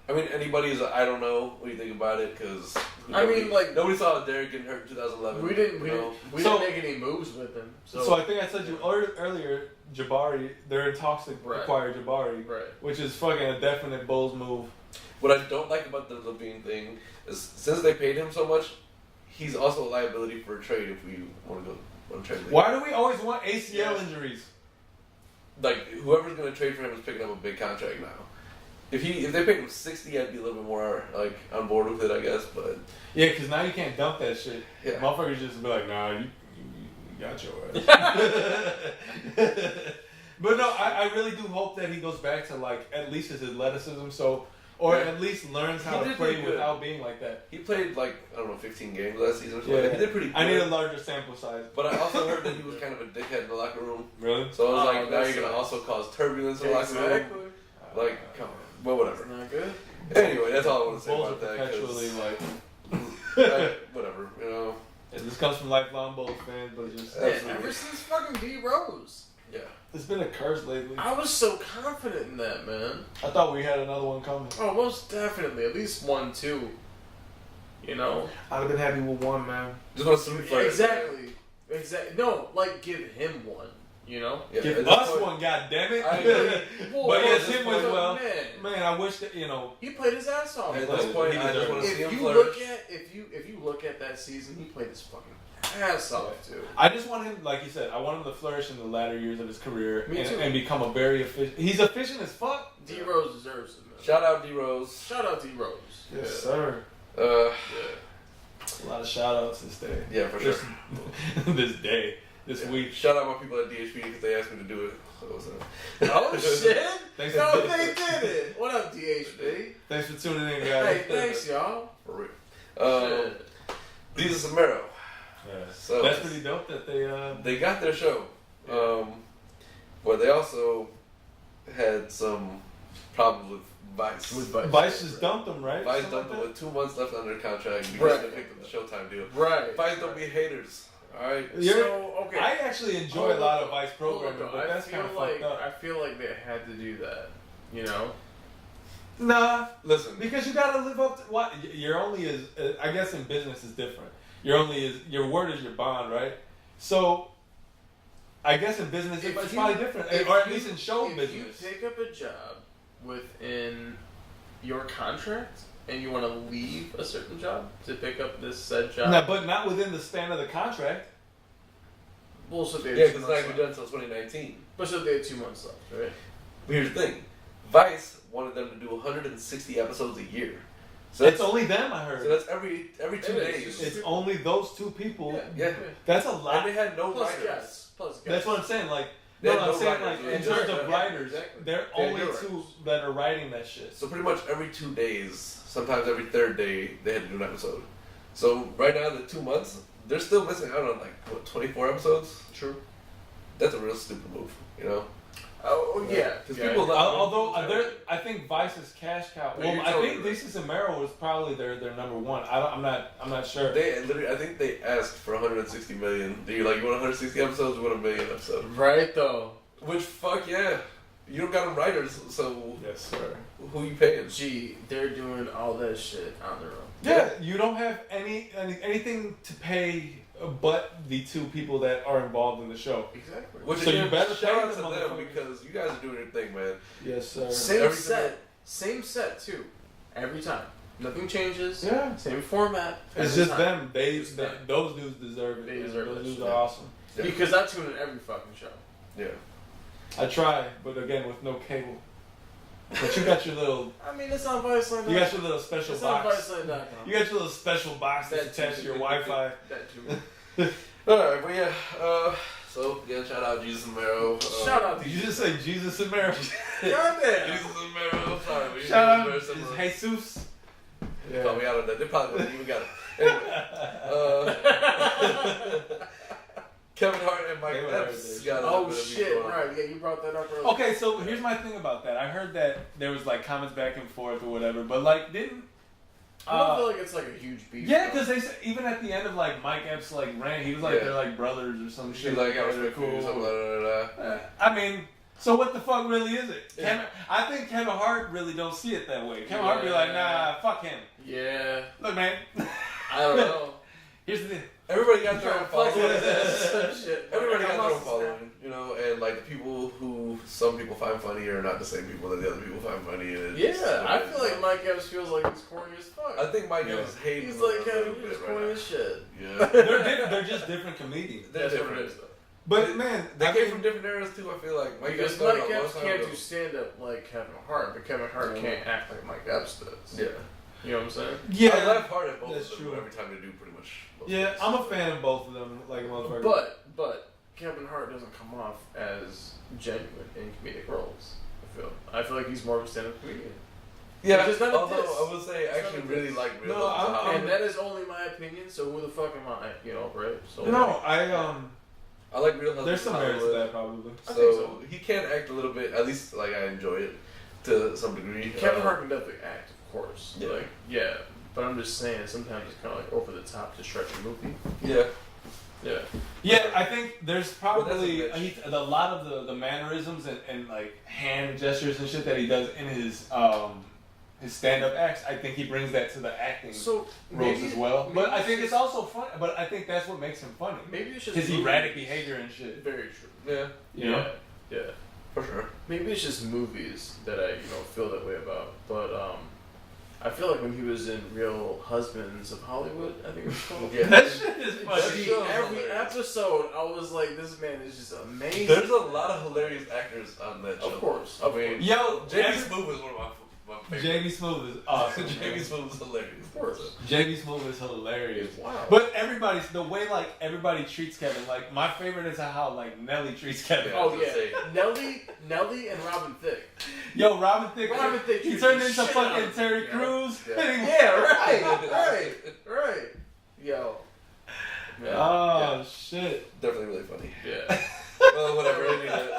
S4: I mean, anybody's I don't know what you think about it because
S3: I mean, like-
S4: nobody saw Derek getting hurt in 2011.
S3: We didn't
S2: So-
S3: make any moves with him.
S2: So I think I said you earlier, Jabari. They're in talks to
S3: Right.
S2: acquire Jabari,
S3: Right.
S2: which is fucking a definite Bulls move.
S4: What I don't like about the Levine thing is since they paid him so much, he's also a liability for a trade if we want to trade. Him.
S2: Why do we always want ACL injuries?
S4: Like whoever's going to trade for him is picking up a big contract now. If they paid him 60, I'd be a little bit more like on board with it, I guess. But
S2: Yeah, because now you can't dump that shit.
S4: Yeah.
S2: Motherfuckers just be like, nah, you got your ass. But no, I really do hope that he goes back to like at least his athleticism, or
S4: Yeah.
S2: at least learns how
S4: He
S2: to
S4: did
S2: play
S4: pretty good.
S2: without being like that.
S4: he played like I don't know 15 games last season or something.
S2: Yeah,
S4: He did pretty good.
S2: I need a larger sample size.
S4: But I also heard that he was kind of a dickhead in the locker room.
S2: Really?
S4: So I was
S3: Oh,
S4: like, now
S3: that
S4: you're gonna
S3: sucks.
S4: also cause turbulence in the locker room.
S3: Exactly.
S4: Like, come on. Well, whatever.
S3: Not good.
S4: Anyway, that's all I want to say
S2: Bulls are
S4: about that.
S2: perpetually
S4: 'cause,
S2: like.
S4: whatever, you know.
S2: And this comes from lifelong Bulls fans, but just
S4: Yeah.
S3: Man, ever since fucking D Rose,
S4: Yeah.
S2: it's been a curse lately.
S3: I was so confident in that, man.
S2: I thought we had another one coming.
S3: Oh, most definitely, at least 1, 2. You know.
S2: I'd have been happy with one, man.
S4: Just want to salute players.
S3: Exactly. No, like give him one. You know.
S4: Yeah,
S2: Give
S4: at this
S2: us
S4: point-
S2: one, goddammit.
S4: I agree.
S2: But yes,
S3: this
S2: him as
S3: point,
S2: well.
S3: Man,
S2: Man, I wish that
S3: he played his ass off.
S4: At
S2: He
S4: this point,
S2: he
S4: I just
S2: deserves
S4: want to
S2: it.
S4: see him
S3: If you
S4: flourish.
S3: look at if you look at that season, he played his fucking ass off too.
S2: I just want him, like you said, I want him to flourish in the latter years of his career
S3: Me too.
S2: and become a very efficient. He's efficient as fuck.
S3: D Rose deserves it, man.
S4: Shout out D Rose.
S3: Shout out D Rose.
S2: Yes, sir.
S4: Yeah.
S2: A lot of shout outs this day.
S4: Yeah, for sure.
S2: This day. This
S4: Yeah.
S2: week.
S4: Shout out my people at DHP because they asked me to do it. So it was,
S3: Oh shit!
S2: Thanks
S3: No,
S2: for-
S3: they did it. What up, DHB?
S2: Thanks for tuning in,
S3: Hey,
S2: guys.
S3: thanks, y'all.
S4: for real.
S3: Shit.
S4: Jesus and Mero.
S2: Yeah.
S4: So
S2: That's pretty dope that
S4: they got their show. But they also had some problems with Vice.
S2: Vice just dumped them, right?
S4: Vice
S2: Something
S4: dumped them
S2: like
S4: with 2 months left under contract because they picked up the Showtime deal.
S3: Right.
S4: Vice don't be haters. Alright?
S3: Okay.
S2: I actually enjoy a lot of Vice programming,
S3: Hold on,
S2: but that's kind of fucked up.
S3: I feel like they had to do that. You know?
S2: Nah,
S4: Listen.
S2: because you gotta live up to what you're only is. I guess in business is different. Your word is your bond, right? So, I guess in business it's probably different, or at least in show business.
S3: If you take up a job within your contract and you want to leave a certain job to pick up this said job,
S2: No, but not within the span of the contract.
S3: well, so they had
S4: Yeah,
S3: 2
S4: because it's
S3: months
S4: not
S3: left.
S4: done until 2019.
S3: But so they had 2 months left, right?
S4: But here's the thing. Vice wanted them to do 160 episodes a year. So
S2: It's only them, I heard.
S4: So that's every 2
S3: It is.
S4: days.
S2: It's only those two people.
S4: Yeah.
S2: That's a
S4: And
S2: lot.
S4: they had no
S3: Plus
S4: writers.
S3: guests. Plus guests.
S2: That's what I'm saying. Like,
S4: They
S2: no,
S4: had
S2: I'm
S4: no
S2: saying
S4: writers.
S2: like in
S4: Yeah,
S2: terms
S4: yeah,
S2: of
S4: yeah,
S2: writers,
S3: exactly.
S2: there are
S3: They had
S2: only
S3: no
S2: two
S3: writers.
S2: that are writing that shit.
S4: So pretty much every 2 days, sometimes every third day, they had to do an episode. So right now, the 2 months, they're still missing out on like, what, 24 episodes?
S3: True.
S4: That's a real stupid move, you know?
S3: Oh yeah.
S4: Because
S3: Yeah.
S4: people love
S2: Although I think Vice's cash cow.
S3: No,
S2: Well,
S3: you're
S2: I
S3: totally
S2: think
S3: right.
S2: Thesis and Mero was probably their number one. I'm not sure.
S4: They literally, I think they asked for 160 million. Do you like, you want 160 episodes? You want 1 million episodes?
S3: Right though.
S4: Which, fuck yeah. You don't got them writers, so
S2: Yes, sir.
S4: who you paying?
S3: Gee, they're doing all that shit on their own.
S2: Yeah, you don't have anything to pay but the two people that are involved in the show.
S3: Exactly.
S4: Which
S2: So you better
S4: shout
S2: pay
S4: out to
S2: them,
S4: them
S2: motherfuckers.
S4: because you guys are doing your thing, man.
S2: Yes, sir.
S3: Same
S4: Every
S3: set. Same set too. Every time. Nothing changes.
S2: Yeah.
S3: Same format.
S2: It's
S3: every
S2: just
S3: time.
S2: them.
S3: Just them.
S2: Those dudes deserve it.
S3: They
S2: man.
S3: deserve
S2: Those
S3: that
S2: dudes
S3: shit.
S2: are awesome.
S4: Yeah.
S3: Because I tune in every fucking show.
S4: Yeah.
S2: I try, but again with no cable. But you got your little,
S3: I mean, it's on Viceland.
S2: you got your little special
S3: It's on
S2: box.
S3: Viceland.com.
S2: You got your little special box that's attached to your Wi-Fi.
S3: That too.
S4: Alright, but yeah, so again, shout out Jesus and Mero.
S3: Shout out
S2: Did you just say Jesus and Mary?
S3: Goddamn.
S4: Jesus and Mero. Sorry, we
S2: Shout out
S4: very
S2: is
S4: similar.
S2: Jesus.
S4: Call me out on that. They probably wouldn't even got it. Anyway, Kevin Hart and Mike
S2: Kevin
S4: Epps
S2: Hart,
S4: got a little
S3: Oh
S4: bit of beef
S3: shit!
S4: going on.
S3: Right? Yeah, you brought that up earlier.
S2: Okay, so here's my thing about that. I heard that there was like comments back and forth or whatever, but like didn't.
S3: I don't feel like it's like a huge beef.
S2: Yeah,
S3: though.
S2: because they said even at the end of like Mike Epps like rant, he was like
S4: Yeah.
S2: they're like brothers or some
S4: She's
S2: shit.
S4: like, I
S2: they're
S4: respect you, something, blah, blah, blah, blah.
S2: I mean, so what the fuck really is it?
S3: Yeah.
S2: I think Kevin Hart really don't see it that way. Kevin Hart be like, nah, fuck him.
S3: Yeah.
S2: Look, man.
S3: I don't know.
S2: Here's the thing.
S4: Everybody got their own
S3: Flex
S4: following.
S3: on that shit.
S4: Everybody got
S3: I'm
S4: their own
S3: on Snap.
S4: following, you know, and like the people who some people find funny are not the same people that the other people find funny. And it's
S3: Yeah, I feel like Mike Epps feels like he's corny as fuck.
S4: I think Mike
S2: Yeah.
S4: Epps is hating.
S3: He's
S4: a
S3: like,
S4: little
S3: yeah,
S4: bit
S3: he's
S4: right
S3: corny
S4: now.
S3: as shit.
S4: Yeah,
S2: They're just different comedians.
S4: they're
S3: That's what
S4: different.
S3: it is, though.
S2: But man,
S4: They
S2: I
S4: came
S2: mean,
S4: from different eras too. I feel like Mike
S3: Because
S4: Epps started
S3: Mike
S4: a long
S3: Epps
S4: time
S3: can't
S4: ago.
S3: do stand up like Kevin Hart, but Kevin Hart can't act like Mike Epps does.
S4: Yeah,
S3: You know what I'm saying?
S4: I
S2: yeah,
S4: laugh hard at both
S2: that's
S4: of them
S2: true.
S4: every time they do pretty much. most
S2: yeah,
S4: things.
S2: I'm a fan of both of them. Like motherfuckers.
S3: But Kevin Hart doesn't come off as genuine in comedic roles. I feel like he's more of a stand up comedian.
S4: Yeah,
S3: It's not a
S4: although
S3: diss.
S4: I would say I
S3: It's
S4: actually
S3: not a
S4: really
S3: diss.
S4: like Real
S2: No,
S4: Husbands of
S2: I'm-
S4: Hollywood.
S3: And that is only my opinion, so who the fuck am I? You know, right? So
S2: no,
S4: I like Real Husbands
S2: there's some
S4: of
S2: merits to
S4: Hollywood.
S2: that probably.
S3: I
S4: So,
S3: think so.
S4: he can act a little bit. At least like I enjoy it to some degree.
S3: Kevin Hart can definitely act, of course.
S4: Yeah.
S3: Like, yeah. But I'm just saying, sometimes it's kind of like over the top to stretch a movie.
S4: Yeah.
S3: Yeah.
S2: Yeah, I think there's probably
S4: But that's a
S2: a lot of the mannerisms and like hand gestures and shit that he does in his stand up acts. I think he brings that to the acting
S3: So
S2: roles
S3: maybe,
S2: as well.
S3: maybe
S2: But I
S3: it's
S2: think it's
S3: just-
S2: also fun. But I think that's what makes him funny.
S3: maybe it's just
S2: His
S3: movies.
S2: erratic behavior and shit.
S3: Very true.
S4: Yeah.
S2: You know?
S3: Yeah.
S4: For sure.
S3: Maybe it's just movies that I feel that way about. But I feel like when he was in Real Husbands of Hollywood, I think it was called.
S4: Yeah.
S2: That shit is
S3: Every,
S2: funny.
S3: every episode, I was like, this man is just amazing.
S4: There's a lot of hilarious actors on that show.
S3: Of course.
S4: I mean,
S2: Yo,
S4: J.B.
S2: every-
S4: Smoove is one of my
S2: JB Smooth is awesome.
S4: JB Smooth is hilarious.
S3: Of course.
S2: JB Smooth is hilarious.
S3: Wow.
S2: But everybody's the way like everybody treats Kevin. Like my favorite is how like Nelly treats Kevin.
S4: Yeah.
S3: Oh yeah, Nelly and Robin Thicke.
S2: Yo, Robin Thicke, he
S3: treats
S2: turned
S3: the
S2: into
S3: shit
S2: fucking
S3: out of
S2: Terry
S3: him,
S2: Crews.
S4: Yeah.
S3: Yeah, right. Yo. Yeah.
S2: Oh shit.
S4: Definitely really funny.
S3: Yeah.
S4: Well, whatever.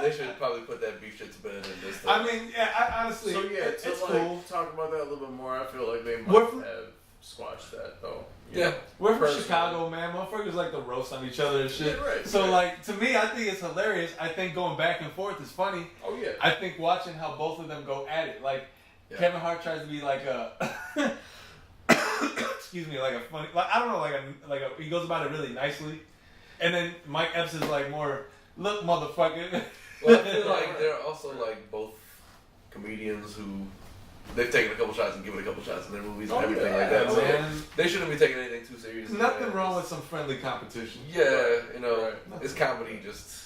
S4: They should probably put that beef shit to bed and just.
S2: I mean, yeah, I honestly,
S3: So yeah,
S2: it's
S3: to like
S2: cool.
S3: talk about that a little bit more, I feel like they might
S2: We're from-
S3: have squashed that though.
S4: Yeah.
S2: We're from
S3: Personally.
S2: Chicago, man. Motherfuckers like to roast on each other and shit.
S3: Yeah, right,
S2: So
S3: right.
S2: like, to me, I think it's hilarious. I think going back and forth is funny.
S3: Oh yeah.
S2: I think watching how both of them go at it, like
S4: Yeah.
S2: Kevin Hart tries to be like a, excuse me, like a funny, like I don't know, like a, he goes about it really nicely, and then Mike Epps is like more, look, motherfucker.
S4: Well, I feel like they're also like both comedians who they've taken a couple shots and given a couple shots in their movies and everything like that. So
S2: man.
S4: they shouldn't be taking anything too serious.
S2: There's nothing wrong with some friendly competition.
S4: Yeah, you know,
S3: Right.
S4: it's comedy. Just.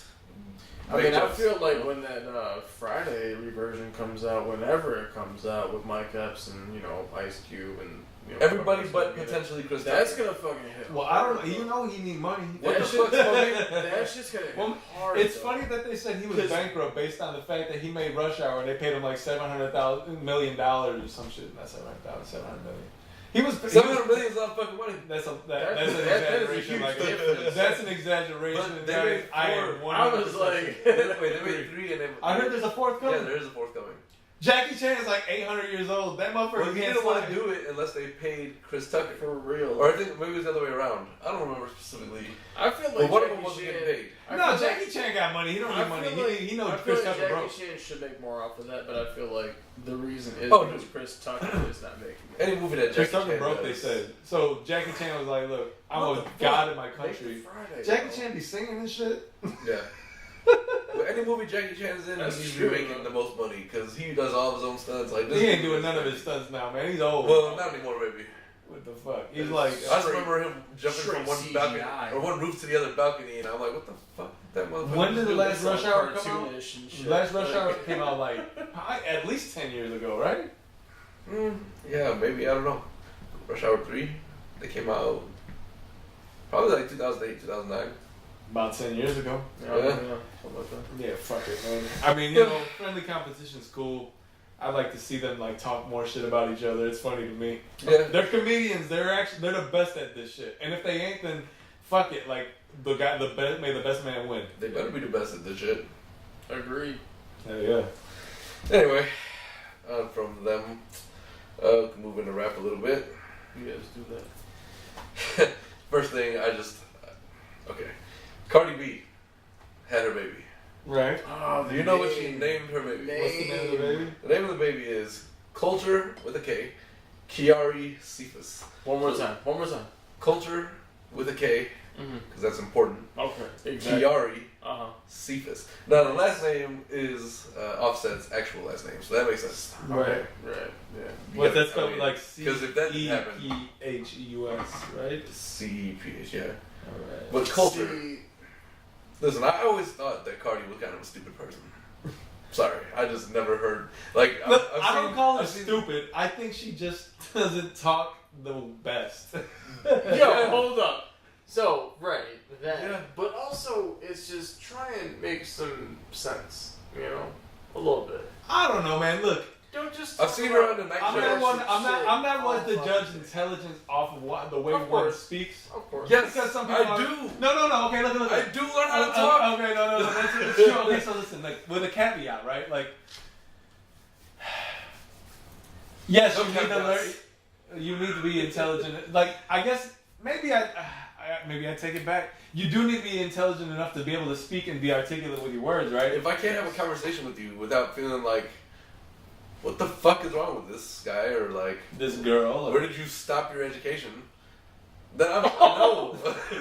S3: I
S4: make
S3: mean, I
S4: jokes,
S3: feel
S4: you
S3: like
S4: know?
S3: when that Friday reversion comes out, whenever it comes out with Mike Epps and Ice Cube and
S4: Everybody
S3: fuckers
S4: but
S3: gonna get it.
S4: potentially Chris
S3: That's
S4: Tucker.
S3: gonna fucking hit.
S2: Well, I don't. You know, he need money.
S4: What
S3: That
S4: the
S3: shit's
S4: fuck's
S3: that shit's gonna hit
S2: Well,
S3: hard.
S2: It's
S3: though.
S2: funny that they said he was
S3: 'Cause-
S2: bankrupt based on the fact that he made Rush Hour and they paid him like $700 million or some shit. Not 700,000, 700 million. He was.
S4: $700 million is a lot of fucking money.
S2: That's an
S3: That is a
S2: exaggeration.
S3: huge
S2: Like,
S3: difference.
S2: that's an exaggeration.
S4: But they
S2: guys.
S4: made
S2: I am
S4: four.
S2: 100%
S3: I was like,
S4: Wait, they made 3 and then.
S2: I heard there's a fourth
S4: Yeah,
S2: coming.
S4: there is a fourth coming.
S2: Jackie Chan is like 800 years old. That motherfucker
S4: Well, he
S2: can't
S4: didn't want
S2: slide.
S4: to do it unless they paid Chris Tucker.
S3: for real.
S4: Or I think maybe it was the other way around. I don't remember specifically.
S3: I feel
S4: But
S3: like
S4: one of them
S3: Jackie
S4: wasn't
S3: Chan-
S4: getting paid.
S3: I
S2: No,
S3: feel like-
S2: Jackie Chan got money. He don't
S3: I
S2: need money.
S3: feel like-
S2: He knows
S3: I
S2: Chris
S3: feel like
S2: Tucker
S3: Jackie
S2: broke.
S3: Chan should make more off of that, but I feel like the reason is
S4: Oh,
S3: because
S4: dude.
S3: Chris Tucker is not making it.
S4: Any movie that
S2: Chris
S4: Jackie
S2: Tucker
S4: Chan
S2: broke, they
S4: does-
S2: said. So Jackie Chan was like, look, I'm
S3: What
S2: a
S3: the fuck?
S2: god in my
S3: Make
S2: country.
S3: it Friday,
S2: Jackie
S3: bro.
S2: Chan be singing and shit.
S4: Yeah. But any movie Jackie Chan's in,
S3: That's
S4: he's
S3: true,
S4: making
S3: though.
S4: the most money because he does all of his own stunts. Like this
S2: He ain't
S4: movie
S2: doing
S4: is-
S2: none of his stunts now, man. He's old.
S4: Well, not anymore, baby.
S2: What the fuck? He's like,
S4: I just remember him jumping
S3: straight
S4: from one
S3: CGI.
S4: balcony or one roof to the other balcony, and I'm like, what the fuck? That motherfucker.
S2: When did the last
S3: Some
S2: Rush Hour come out?
S3: cartoonish and shit.
S2: Last Rush
S3: Like-
S2: Hour came out like probably at least 10 years ago, right?
S4: Yeah, maybe I don't know. Rush Hour 3, they came out probably like 2008, 2009.
S2: About 10 years ago.
S3: Yeah,
S4: Yeah.
S3: something like that.
S2: Yeah, fuck it, man. I mean, you know, friendly competition's cool. I like to see them like talk more shit about each other. It's funny to me.
S4: Yeah.
S2: They're comedians. They're the best at this shit. And if they ain't, then fuck it. Like may the best man win.
S4: They better be the best at this shit.
S3: Agreed.
S2: Hell yeah.
S4: Anyway, from them, can move into rap a little bit.
S3: You guys do that.
S4: First thing, okay. Cardi B had her baby.
S2: Right.
S3: Oh,
S4: Do you know what she named her baby?
S2: What's the name of the baby?
S4: The name of the baby is Culture with a K, Kiari Cephas.
S3: One more time. One more time.
S4: Culture with a K, because that's important.
S3: Okay. Exactly.
S4: Kiari
S3: Uh-huh.
S4: Cephas. Now the last name is Offset's actual last name, so that makes sense.
S2: Right.
S3: Right. Yeah.
S2: What's that
S4: I
S2: spelled
S4: mean,
S2: like
S4: 'cause if that didn't happen-
S2: CEPHEUS, right?
S4: CPH, yeah.
S2: Alright.
S4: But culture.
S3: See,
S4: Listen, I always thought that Cardi was kind of a stupid person. Sorry, I just never heard. Like,
S2: Look,
S4: I've
S2: I don't
S4: seen-
S2: call her
S4: I've seen-
S2: stupid. I think she just doesn't talk the best.
S3: yo, hold up. So, right, that.
S4: Yeah.
S3: But also, it's just try and make some sense, a little bit.
S2: I don't know, man. Look,
S3: Don't just.
S4: I've seen her on the night
S2: I'm
S4: show.
S2: not one. I'm not one to
S3: Oh,
S2: judge
S3: fuck.
S2: intelligence off of what the way
S3: Of
S2: one
S3: course.
S2: speaks.
S3: Of course.
S4: Yes,
S2: Because some people
S4: I
S2: are-
S4: do.
S2: No. Okay, look.
S4: I do learn how to talk.
S2: Okay, no. That's true. Okay, so listen, like with a caveat, right? Like, yes,
S4: No
S2: you need to learn.
S4: caveats.
S2: You need to be intelligent. Like, I guess maybe I take it back. You do need to be intelligent enough to be able to speak and be articulate with your words, right?
S4: If I can't have a conversation with you without feeling like, what the fuck is wrong with this guy, or like,
S2: This girl.
S4: where did you stop your education? Then I'm no.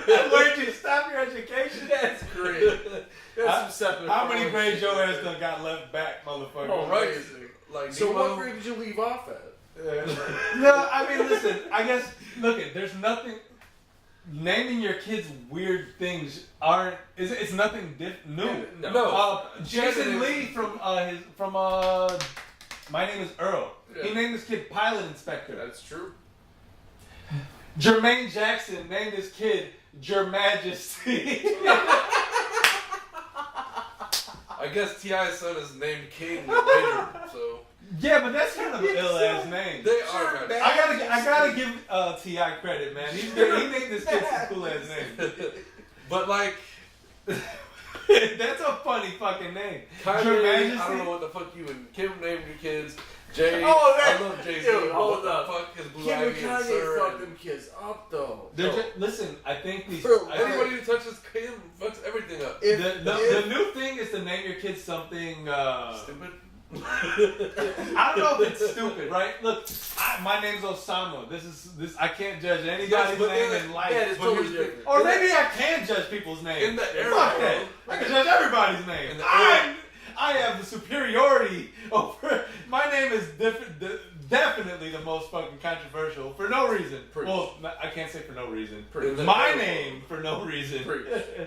S2: Where did you stop your education?
S3: That's great. That's some separate.
S2: How many grades your ass
S3: shit.
S2: done got left back, motherfucker?
S3: Oh,
S4: Right.
S3: amazing.
S4: Like,
S3: So,
S4: Nemo-
S3: what grade did you leave off at?
S2: No, I mean, listen. I guess there's nothing. Naming your kids weird things it's nothing new.
S3: No.
S4: No.
S2: Jason
S4: Jason
S2: Lee from My name is Earl.
S3: Yeah.
S2: He named his kid Pilot Inspector.
S3: That's true.
S2: Jermaine Jackson named his kid Your Majesty.
S4: I guess T.I.'s son is named King Ranger, so
S2: Yeah, but that's kind of an ill ass name.
S4: they are kind of.
S2: I gotta give T.I. credit, man. He named this kid some cool ass name.
S4: But like,
S2: That's a funny fucking name. Your
S4: Kanye,
S2: Majesty.
S4: I don't know what the fuck you and Kim named your kids. Jay,
S3: Oh, that-
S4: I love Jay-Z.
S3: Dude, hold
S4: What the
S3: up.
S4: fuck is Blue
S3: Kim and
S4: Ivy and
S3: Kanye
S4: Sir?
S3: fucked them kids up though.
S2: Listen, I think these.
S3: Bro,
S2: I think
S4: Anybody who touches Kim fucks everything up.
S2: the new thing is to name your kids something.
S4: Stupid.
S2: I don't know if it's stupid, right? Look, my name's Osama. This. I can't judge anybody's
S4: but
S2: name
S4: then-
S2: in life.
S3: yeah, it's
S2: But
S3: totally
S2: here's the-
S3: different.
S2: Or maybe I can judge people's names.
S4: In the era,
S2: Fuck
S4: bro.
S2: that. I can judge everybody's name.
S4: In the era-
S2: I have the superiority over. My name is definitely the most fucking controversial for no reason.
S3: Preach.
S2: Well, I can't say for no reason.
S4: In the
S2: My
S4: Arab
S2: name for no reason.
S3: Preach.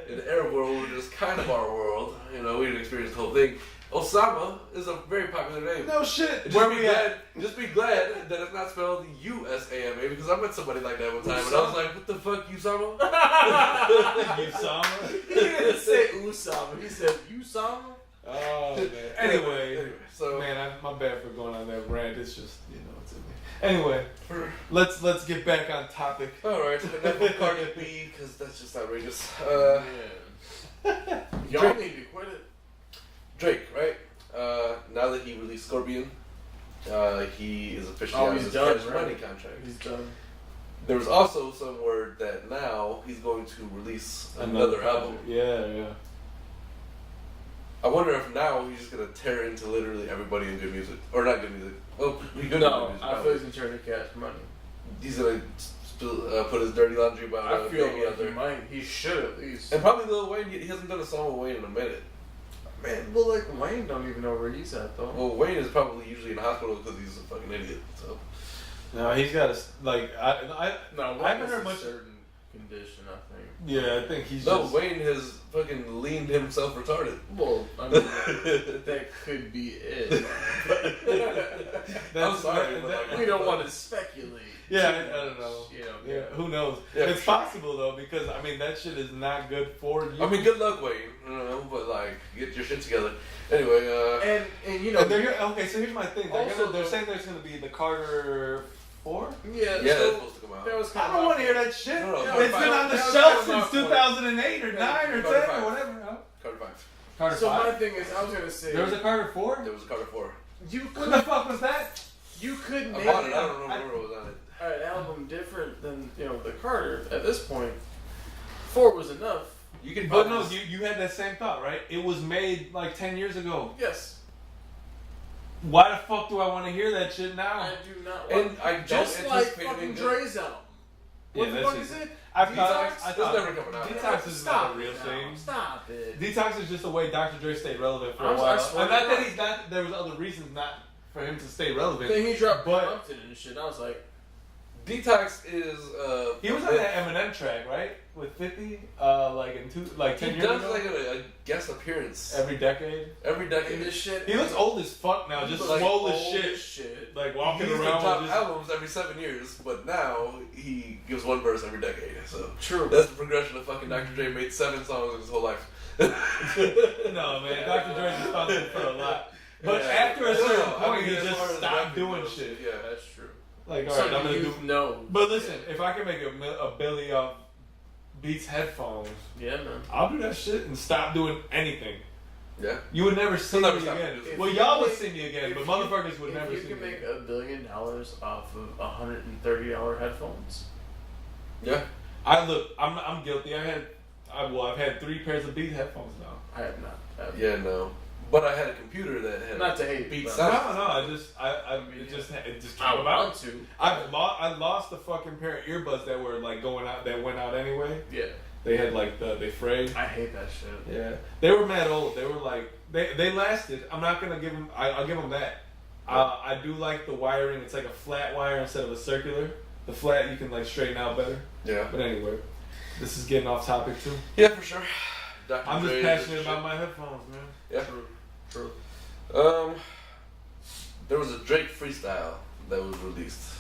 S4: In the Arab world, which is kind of our world, you know, we didn't experience the whole thing. Osama is a very popular name.
S2: No shit.
S4: Just
S2: Where
S4: be
S2: we
S4: glad,
S2: at?
S4: just be glad that it's not spelled U-S-A-M-A, because I met somebody like that one time, and I was like, what the fuck, Usama?
S2: Usama.
S3: He didn't say Usama. He said Usama.
S2: Oh man. Anyway,
S4: so
S2: man, my bad for going on that rant. It's just it's in me. Anyway,
S4: for,
S2: let's get back on topic.
S4: all right, enough of Cardi B, because that's just outrageous.
S3: Y'all
S4: Drake.
S3: need to quit it.
S4: Drake, right? Now that he released Scorpion, he is officially
S3: Oh,
S4: out of
S3: he's
S4: his
S3: done,
S4: Cash
S3: right?
S4: Money contract.
S3: He's done.
S4: There was also some word that now he's going to release another album.
S2: Yeah.
S4: I wonder if now he's just gonna tear into literally everybody in good music, or not good music. Well, he good
S3: No,
S4: music.
S3: I
S4: probably.
S3: feel he's gonna turn to Cash Money.
S4: He's gonna put his dirty laundry about
S3: I feel
S4: Baby
S3: like
S4: out
S3: he
S4: there,
S3: might. He should at least.
S4: and probably Lil Wayne. He hasn't done a song with Wayne in a minute.
S3: Man, well, like Wayne don't even know where he's at though.
S4: Well, Wayne is probably usually in the hospital because he's a fucking idiot. So
S2: No, he's got a I
S3: No,
S2: I haven't
S3: Wayne
S2: heard
S3: is
S2: much.
S3: a certain condition, I think.
S2: Yeah, I think he's
S4: no,
S2: just.
S4: Wayne has fucking leaned himself retarded.
S3: Well, I mean, that could be it.
S4: I'm sorry, but like,
S3: We don't want to speculate.
S2: Yeah, I don't know.
S3: You know,
S2: Yeah, who knows?
S4: Yeah,
S2: It's
S4: for sure.
S2: possible though because I mean that shit is not good for you.
S4: I mean, good luck, Wayne. You know, but like, get your shit together. Anyway,
S3: And you know,
S2: okay, so here's my thing.
S3: Also,
S2: They're saying there's gonna be the Carter 4.
S3: yeah,
S4: yeah, that's
S3: so
S4: supposed to come out.
S3: that was
S2: I
S3: kind
S2: don't
S3: of
S2: want to hear that shit.
S4: No,
S2: It's been on the
S3: that was
S2: shelf
S3: kind of
S2: since
S3: my
S2: 2008 or 9 or
S4: Carter
S2: 10
S4: 5.
S2: or whatever. Huh?
S4: Carter 5.
S2: Carter
S3: So
S2: 5.
S3: my thing is, I was gonna say
S2: There was a Carter 4.
S4: There was a Carter 4.
S3: you
S2: What
S3: could
S2: the fuck was that?
S3: you could
S4: I
S3: make
S4: bought it. I don't remember what was on it.
S3: an album different than the Carter at this point. 4 was enough.
S4: You can
S2: But
S4: probably
S2: no, you had that same thought, right? It was made like 10 years ago.
S3: Yes,
S2: Why the fuck do I want to hear that shit now?
S3: I do not.
S4: And I don't
S3: just like
S4: anticipate it
S3: fucking
S4: being good.
S3: Dre's album.
S2: Yeah,
S3: What the
S2: that's
S3: fuck
S2: just-
S3: is it?
S2: I
S3: Detox?
S2: thought
S4: It's never coming out.
S2: Detox is not a real thing.
S3: Stop it.
S2: Detox is just a way Dr. Dre stayed relevant for a
S3: I
S2: while.
S3: swear
S2: And
S3: to
S2: not that
S3: God.
S2: he's not. There was other reasons not for him to stay relevant.
S3: Then he dropped
S2: But-
S3: Compton and shit. I was like,
S4: Detox is
S2: He was on that Eminem track, right? With 50, like 10
S4: He
S2: years
S4: does
S2: ago.
S4: like a guest appearance
S2: Every decade.
S4: every
S3: and
S4: decade.
S3: this shit.
S2: He looks old as fuck now, just
S4: Like,
S2: swole as
S3: old
S2: shit.
S3: as shit.
S2: Like
S4: He
S2: walking
S4: used to
S2: around
S4: drop
S2: with just.
S4: albums every 7 years, but now he gives one verse every decade. So
S3: True.
S4: that's the progression of fucking Dr. Dre made 7 songs in his whole life.
S2: No, man, Dr. Dre's responsible for a lot. But
S4: Yeah.
S2: after a certain
S4: No, I
S2: point,
S4: mean,
S2: he
S4: as
S2: just
S4: far as
S2: stopped
S4: rapping
S2: doing
S4: goes,
S2: shit.
S4: Yeah.
S3: That's true.
S2: Like, alright, I'm gonna do.
S3: No.
S2: But listen, if I can make a Billy off Beats headphones,
S3: Yeah, man.
S2: I'll do that shit and stop doing anything.
S4: Yeah.
S2: You would never see
S4: never
S2: me
S4: stop
S2: again.
S4: doing it.
S2: Well,
S3: If
S2: y'all
S3: you
S2: would
S3: make-
S2: see me again,
S3: if
S2: but
S3: you-
S2: motherfuckers would never
S3: If
S2: see
S3: you
S2: me
S3: can make
S2: again.
S3: $1 billion off of $130 headphones.
S4: Yeah.
S2: I'm guilty. I've had 3 pairs of Beats headphones now.
S3: I have not.
S4: Yeah, no. But I had a computer that had
S3: Not to hate,
S4: Beats
S3: but-
S4: sound.
S2: No, it just
S3: I
S2: came
S3: want
S2: about.
S3: to.
S2: I lost a fucking pair of earbuds that were like going out, that went out anyway.
S3: Yeah.
S2: They had like they frayed.
S3: I hate that shit.
S2: Yeah, they were mad old. They were like they lasted. I'm not gonna give them. I'll give them that. I do like the wiring. It's like a flat wire instead of a circular. The flat you can like straighten out better.
S4: Yeah.
S2: But anyway, this is getting off topic too.
S4: Yeah, for sure. Dr.
S2: I'm just
S4: Dre
S2: passionate
S4: is
S2: about
S4: shit.
S2: my headphones, man.
S4: Yeah.
S3: True.
S4: Um, There was a Drake freestyle that was released.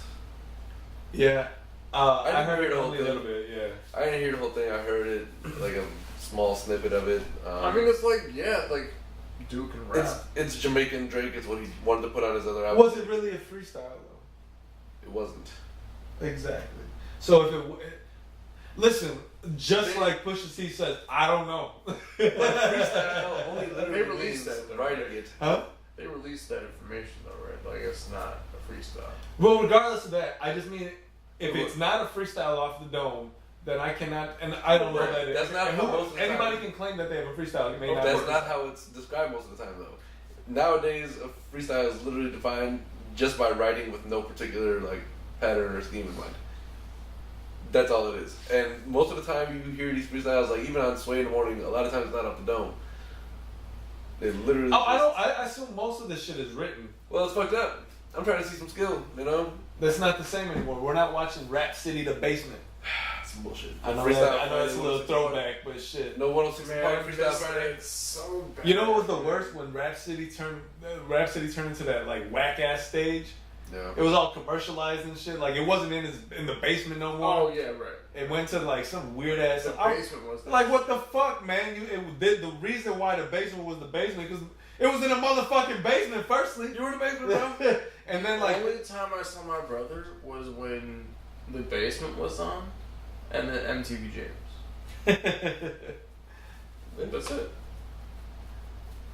S2: Yeah. I heard it
S4: the whole
S2: only a
S4: thing.
S2: little bit, yeah.
S4: I didn't hear the whole thing. I heard it like a small snippet of it.
S3: I mean, it's like, yeah, like, Duke and rap.
S4: It's Jamaican Drake. It's what he wanted to put on his other album.
S2: Was it really a freestyle, though?
S4: It wasn't.
S2: Exactly. So if listen, just like Pusha T says, I don't know.
S4: But freestyle only
S3: They
S4: literally
S3: released
S4: means
S3: that, though,
S4: writing
S3: right?
S4: it.
S2: Huh?
S3: They released that information though, right? Like it's not a freestyle.
S2: Well, regardless of that, I just mean if it's not a freestyle off the dome, then I cannot, and I don't know that.
S4: That's not
S2: and
S4: how most of the
S2: anybody
S4: time.
S2: can claim that they have a freestyle. It may not
S4: That's
S2: work.
S4: not how it's described most of the time, though. Nowadays, a freestyle is literally defined just by writing with no particular like pattern or scheme in mind. That's all it is. And most of the time, you hear these freestyles, like even on Sway in the Morning, a lot of times it's not off the dome. They literally.
S2: I assume most of this shit is written.
S4: Well, it's fucked up. I'm trying to see some skill, you know.
S2: That's not the same anymore. We're not watching Rap City the Basement.
S4: Some bullshit.
S2: I know it's a little throwback, but shit.
S4: No 106 Park freestyle Friday.
S3: It's so bad.
S2: You know what was the worst when Rap City turned into that like whack ass stage?
S4: Yeah.
S2: It was all commercialized and shit. Like it wasn't in the basement no more.
S3: Oh yeah, right.
S2: It went to like some weird ass.
S3: The basement was
S2: like what the fuck, man? The reason why the basement was the basement because it was in a motherfucking basement. Firstly,
S4: You were in the basement, bro?
S2: and then
S3: The
S2: like
S3: only time I saw my brother was when the basement was on, and then MTV James. That's it.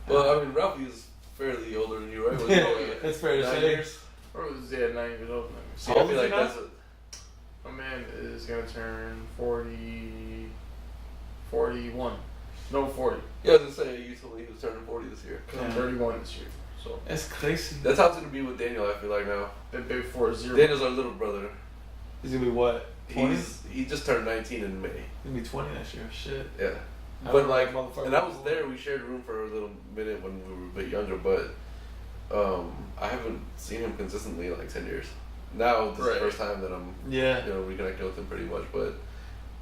S4: Well, I mean, Ralphie is fairly older than you, right? Was he,
S2: That's fair to
S4: 9
S2: say.
S4: years?
S3: Or was 9 years old.
S4: See,
S2: How
S4: I
S2: old
S4: feel
S2: is
S4: like
S2: he now?
S4: that's
S3: My man is gonna turn 41. No, 40.
S4: Yeah, I was gonna say, you told me he was turning 40 this year.
S3: Cause I'm 31 this year. So
S2: That's crazy.
S4: That's how it's gonna be with Daniel, I feel like now.
S3: been big for 0.
S4: Daniel's our little brother.
S2: He's gonna be what? 20?
S4: He just turned 19 in May.
S2: He's gonna be 20 next year. Shit.
S4: Yeah.
S2: I
S4: But
S2: don't
S4: like,
S2: know, motherfucker.
S4: and I was there, we shared a room for a little minute when we were a bit younger, but I haven't seen him consistently in like 10 years. Now, this is the first time that I'm,
S2: Yeah.
S4: reconnecting with him pretty much, but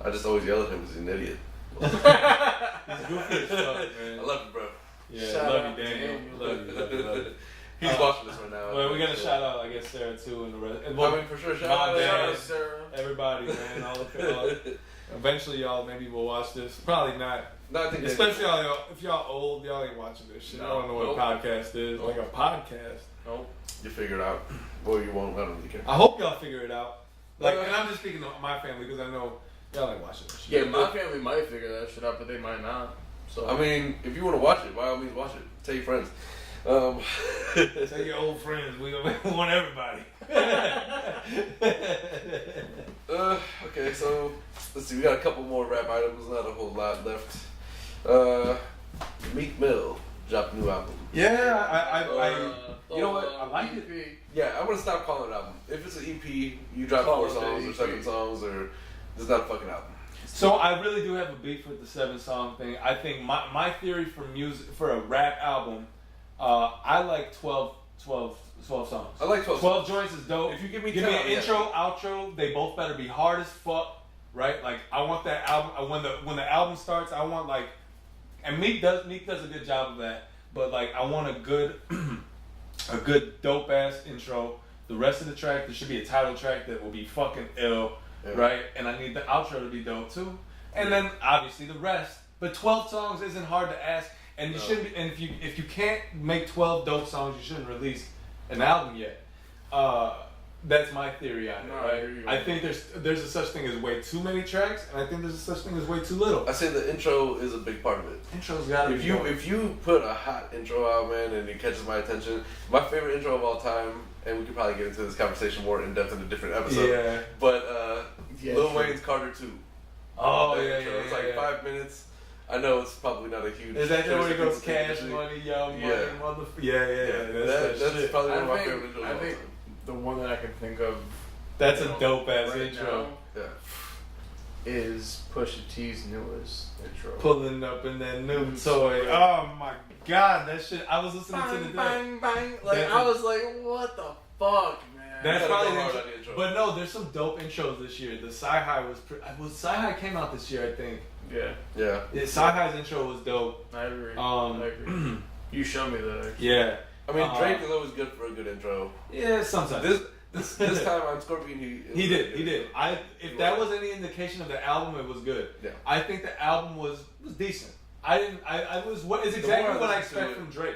S4: I just always yell at him because he's an idiot.
S2: He's goofy as fuck, man.
S4: I love you, bro.
S2: Yeah,
S3: Shout
S2: love
S3: out
S2: you,
S3: to
S2: Daniel.
S3: Daniel.
S2: Love you.
S4: He's watching this right now.
S2: Well, we're gonna shout out, I guess, Sarah too, and the rest. And
S4: I mean, for sure, shout
S2: my
S4: out.
S2: band,
S3: Sarah.
S2: everybody, man. All eventually, y'all maybe will watch this. Probably not.
S4: No, I think
S2: Especially y'all, if y'all old, y'all ain't watching this shit. I don't know what a podcast is. Like a podcast.
S3: Nope.
S4: you figure it out. Or you won't. I don't really care.
S2: I hope y'all figure it out. Like, and I'm just speaking to my family because I know y'all ain't watching this shit.
S3: Yeah, my family might figure that shit out, but they might not. So
S4: I mean, if you want to watch it, by all means, watch it. Tell your friends.
S2: Tell your old friends. We want everybody.
S4: Okay, so let's see. We got a couple more rap items. Not a whole lot left. Meek Mill dropped a new album.
S2: Yeah,
S4: You know what?
S2: I like it.
S4: Yeah, I'm gonna stop calling it an album. If it's an EP, you drop
S3: Call
S4: 4
S3: it
S4: songs
S3: the
S4: or
S3: EP.
S4: 7 songs, or it's not a fucking album.
S2: So I really do have a beef with the 7-song thing. I think my theory for music for a rap album, I like 12 songs.
S4: I like 12
S2: 12 joints is dope.
S4: If you give me
S2: an
S4: 10, yeah.
S2: intro, outro, they both better be hard as fuck, right? Like I want that album when the album starts, I want like, and Meek does a good job of that, but like I want a good a good dope ass intro. The rest of the track, there should be a title track that will be fucking ill, right? And I need the outro to be dope too. And then obviously the rest. But 12 songs isn't hard to ask, and you shouldn't. And if you can't make 12 dope songs, you shouldn't release an album yet. That's my theory on it.
S3: No,
S2: Right? I think there's a such thing as way too many tracks, and I think there's a such thing as way too little.
S4: I say the intro is a big part of it.
S2: Intro's gotta be dope.
S4: If you put a hot intro out, man, and it catches my attention, my favorite intro of all time, and we could probably get into this conversation more in depth in a different episode.
S2: Yeah.
S4: But
S3: Yeah,
S4: Lil
S3: true.
S4: Wayne's Carter 2.
S2: Oh
S4: That
S2: yeah,
S4: intro.
S2: yeah,
S4: It's like 5 minutes. I know it's probably not a huge.
S2: Is that where he goes
S4: choice of
S2: cash
S4: music.
S2: money, young money,
S4: Yeah.
S2: motherfucker? Yeah. That's
S4: That's
S2: shit.
S4: probably one of my
S3: I
S4: favorite
S3: think,
S4: intros.
S3: I
S4: of all
S3: think
S4: time.
S3: the one that I can think of
S2: That's
S3: you
S2: a
S3: know,
S2: dope ass
S3: right
S2: intro.
S3: now is Pusha T's newest intro.
S2: Pulling up in that new toy. Oh my god, that shit. I was listening to the
S3: bang, bang. Like,
S2: That-
S3: I was like, what the fuck, man?
S2: That's
S4: Gotta
S2: probably
S4: go
S2: the
S4: hard
S2: intro.
S4: on the intro.
S2: But no, there's some dope intros this year. The Sci-Hi was Sci-Hi came out this year, I think.
S3: Yeah,
S4: Yeah.
S2: Yeah, Sci-Hi's intro was dope.
S3: I agree.
S2: Um,
S3: I agree. You showed me that, actually.
S2: Yeah.
S4: I mean, Drake is always good for a good intro.
S2: Yeah, sometimes.
S4: This time on Scorpion,
S2: he did. If that was any indication of the album, it was good.
S4: Yeah.
S2: I think the album was decent. It's exactly what I expect from Drake.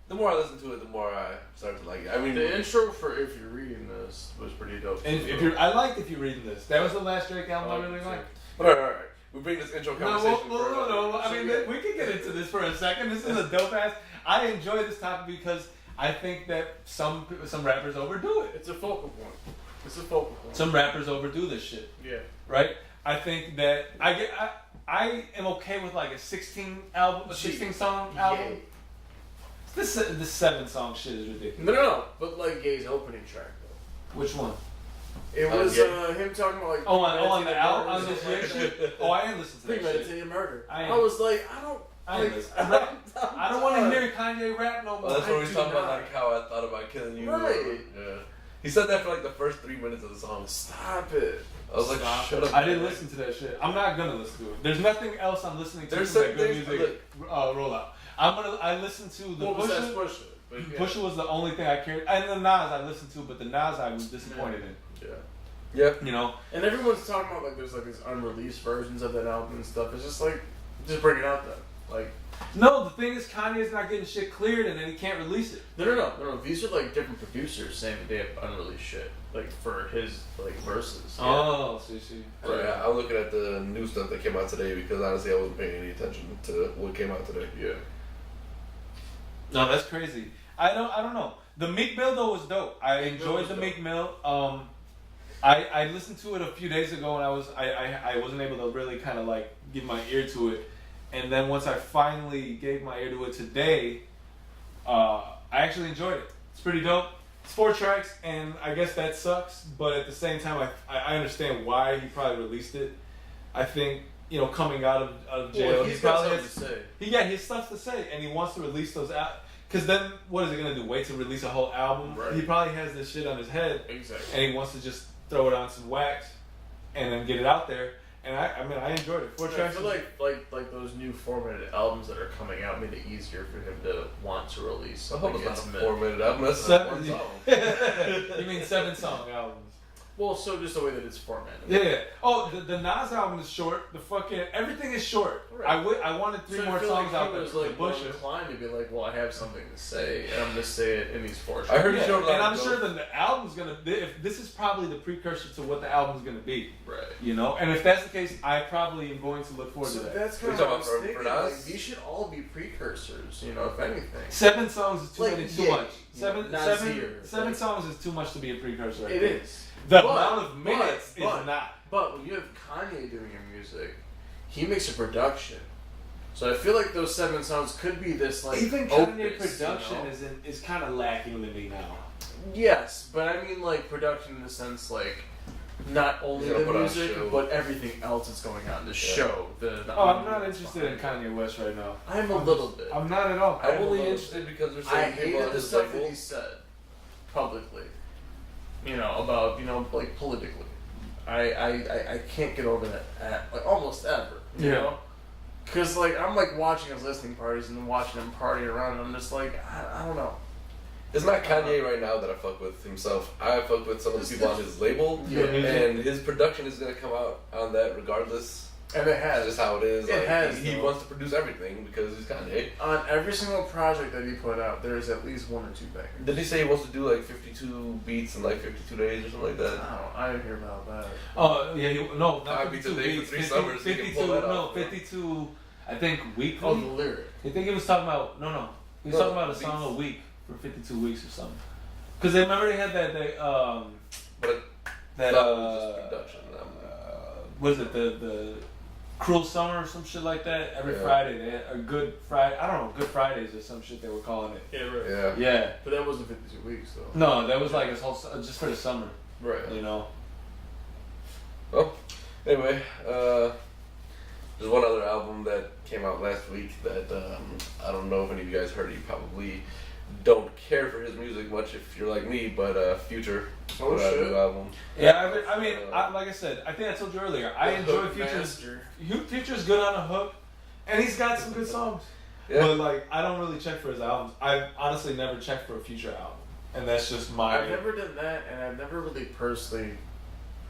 S4: The more I listen to it, the more I start to like it. I mean,
S3: the intro for If You're Reading This was pretty dope.
S2: And I liked If You're Reading This. That was the last Drake album I really liked.
S4: But all right. We bring this intro conversation.
S2: No. I mean, we can get into this for a second. This is a dope ass. I enjoy this topic because I think that some rappers overdo it.
S3: It's a focal point.
S2: Some rappers overdo this shit.
S3: Yeah.
S2: Right. I think that I am okay with like a 16 song album. This 7-song shit is ridiculous.
S3: No. But like Gay's opening track though.
S2: Which one?
S3: It was him talking about like
S2: on the album on this weird shit. Oh, I didn't listen to that shit.
S3: Premeditated murder. I
S2: was
S3: like, I
S2: don't want to hear Kanye rap no more.
S4: Well, that's what we talking about, like how I thought about killing you.
S3: Right.
S4: Yeah. He said that for like the first 3 minutes of the song.
S3: Stop it.
S4: I was like, shut up.
S2: I didn't listen to that shit. I'm not gonna listen to it. There's nothing else I'm listening to.
S4: There's
S2: from
S4: certain
S2: that good
S4: things,
S2: music rollout. I listened to the
S3: Pusha.
S2: Pusha was the only thing I cared, and the Nas I listened to, but the Nas I was disappointed in.
S4: Yeah.
S2: You know.
S3: And everyone's talking about like there's like these unreleased versions of that album and stuff. It's just like, just bring it out then. Like.
S2: No, the thing is Kanye's not getting shit cleared, and then he can't release it.
S3: No. These are like different producers saying that they have unreleased shit, like for his like verses.
S2: Oh, see.
S4: So yeah, I'm looking at the new stuff that came out today because honestly I wasn't paying any attention to what came out today.
S3: Yeah.
S2: No, that's crazy. I don't know. The Meek Mill though was dope. I enjoyed the Meek Mill. I listened to it a few days ago and I wasn't able to really kind of like give my ear to it. And then once I finally gave my ear to it today, I actually enjoyed it. It's pretty dope. It's 4 tracks, and I guess that sucks. But at the same time, I understand why he probably released it. I think, you know, coming out of jail,
S3: well,
S2: he probably has
S3: stuff to say.
S2: He has stuff to say, and he wants to release those out. Because then, what is he gonna do? Wait to release a whole album?
S3: Right.
S2: He probably has this shit on his head,
S3: Exactly.
S2: and he wants to just throw it on some wax, and then get it out there. And I enjoyed it. 4 tracks.
S3: I feel like those new 4-minute albums that are coming out made it easier for him to want to release.
S4: I hope
S3: like,
S4: it's not a 4-minute album. That's
S2: 7
S4: one song.
S2: You mean 7-song albums?
S3: Well, so just the way that it's formatted.
S2: Yeah. Oh, the Nas album is short. The fucking everything is short.
S3: Right.
S2: I wanted 3 more songs out there.
S3: Was
S2: for
S3: like
S2: Bush.
S3: inclined to be like, well, I have something to say, and I'm gonna say it in these 4 tracks.
S4: I heard he showed a lot
S2: and I'm
S4: of
S2: sure that the album's gonna. If this is probably the precursor to what the album's gonna be.
S3: Right.
S2: You know, and if that's the case, I probably am going to look forward to that.
S3: That's kind
S4: We're
S3: of what I
S4: talking
S3: was
S4: about
S3: thinking.
S4: for Nas?
S3: Like, these should all be precursors, you know, if anything.
S2: 7 songs is too
S3: Like,
S2: many, too
S3: yeah,
S2: much. Seven
S3: Nasir,
S2: songs is too much to be a precursor. I
S3: It
S2: think.
S3: is.
S2: The amount of minutes is not.
S3: But when you have Kanye doing your music, he makes a production. So I feel like those 7 songs could be this like
S2: Even
S3: opus,
S2: Kanye production
S3: you know?
S2: is kind of lacking to me now.
S3: Yes, but I mean like production in the sense like not only
S4: Yeah,
S3: the
S4: put on a
S3: music,
S4: show.
S3: but everything else that's going on. The show, the
S2: Oh, I'm not interested in Kanye West right now.
S3: I'm a little bit.
S2: I'm not at all.
S4: I'm only interested because there's
S3: I
S4: certain people
S3: hated
S4: on
S3: the
S4: his
S3: stuff that
S4: label.
S3: he said publicly. You know, about, you know, like politically. I can't get over that like almost ever. You know? Cause like I'm like watching his listening parties and then watching him party around and I'm just like I don't know.
S4: It's not Kanye right now that I fuck with himself. I fuck with some of the people on his label,
S3: Yeah.
S4: and his production is gonna come out on that regardless.
S3: And it has.
S4: That's just how it is.
S3: It
S4: Like,
S3: has,
S4: he
S3: though.
S4: wants to produce everything because he's Kanye.
S3: On every single project that he put out, there is at least 1 or 2 bangers.
S4: Did he say he wants to do like 52 beats in like 52 days or something like that?
S3: I didn't hear about that.
S2: Oh yeah, no, not
S4: 5 beats a
S2: 52
S4: day for
S2: beats.
S4: 3 summers. He can pull that off, bro.
S2: 52. I think weekly.
S3: Oh, the lyric.
S2: I think he was talking about he was
S4: No,
S2: talking about a song a week for 52 weeks or something. Because they remember they had that
S4: But
S2: that
S4: that was just production.
S2: what is it the Cruel Summer or some shit like that. Every
S4: Yeah.
S2: Friday they had a Good Friday. I don't know, Good Fridays or some shit they were calling it.
S3: Yeah, right.
S4: Yeah.
S2: Yeah.
S3: But that wasn't 52 weeks though.
S2: No, that was like his whole just for the summer.
S3: Right.
S2: You know.
S4: Well, anyway, there's one other album that came out last week that I don't know if any of you guys heard it. You probably don't care for his music much if you're like me, but Future put out a new album.
S2: Yeah, I mean, like I said, I think I told you earlier, I enjoy Future's.
S3: Master.
S2: Future's good on a hook, and he's got some good songs.
S1: Yeah.
S2: But like, I don't really check for his albums. I've honestly never checked for a Future album, and that's just my.
S3: I've never done that, and I've never really personally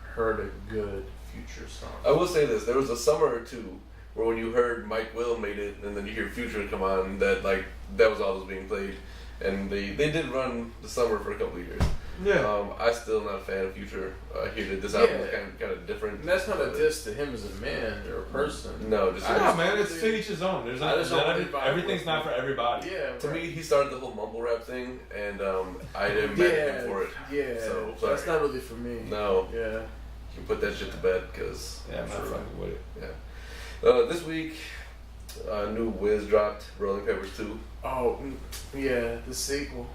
S3: heard a good Future song.
S4: I will say this: there was a summer or two where when you heard Mike Will made it, and then you hear Future come on, that was all that was being played, and they did run the summer for a couple of years.
S2: Yeah.
S4: I still not a fan of Future. I hear that this album is kind of different.
S3: And that's not a diss to him as a man or a person.
S4: No, just
S2: man, it's to each his own. Everything's not for everybody.
S3: Yeah.
S4: to me, he started the whole mumble rap thing, and I didn't mad him for it.
S3: Yeah.
S4: So
S3: that's not really for me.
S4: No.
S3: Yeah.
S4: You can put that shit to bed because
S2: Yeah, I'm not fucking with it.
S4: Yeah. This week, new Wiz dropped Rolling Papers 2.
S3: Oh, yeah, the sequel.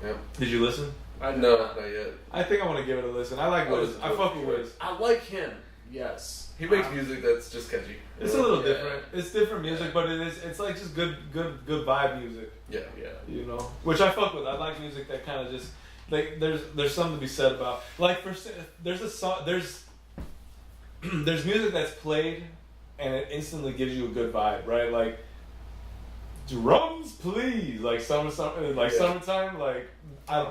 S4: Yep.
S2: Did you listen?
S4: No, not yet.
S2: I think I want to give it a listen. I like Wiz. I fuck with Wiz.
S3: I like him. Yes.
S4: He makes music that's just catchy.
S2: It's a little different. It's different music, but it's like just good vibe music.
S4: Yeah.
S2: You know, which I fuck with. I like music that kind of just like there's something to be said about. Like there's a song there's music that's played and it instantly gives you a good vibe, right? Like drums, please, like summertime, like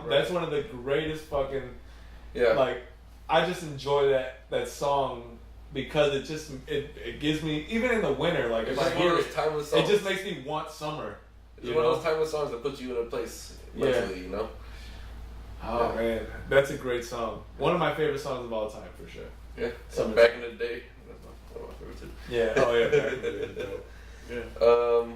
S2: that's one of the greatest fucking like I just enjoy that song because it gives me, even in the winter, like if I hear it, it just makes me want summer.
S4: It's one of those timeless songs that puts you in a place mentally, you know?
S2: Oh man, that's a great song. One of my favorite songs of all time for sure.
S4: Yeah. Back in the day, that's one of my favorites too.
S2: Yeah. Oh yeah. Back in the day.
S4: Yeah.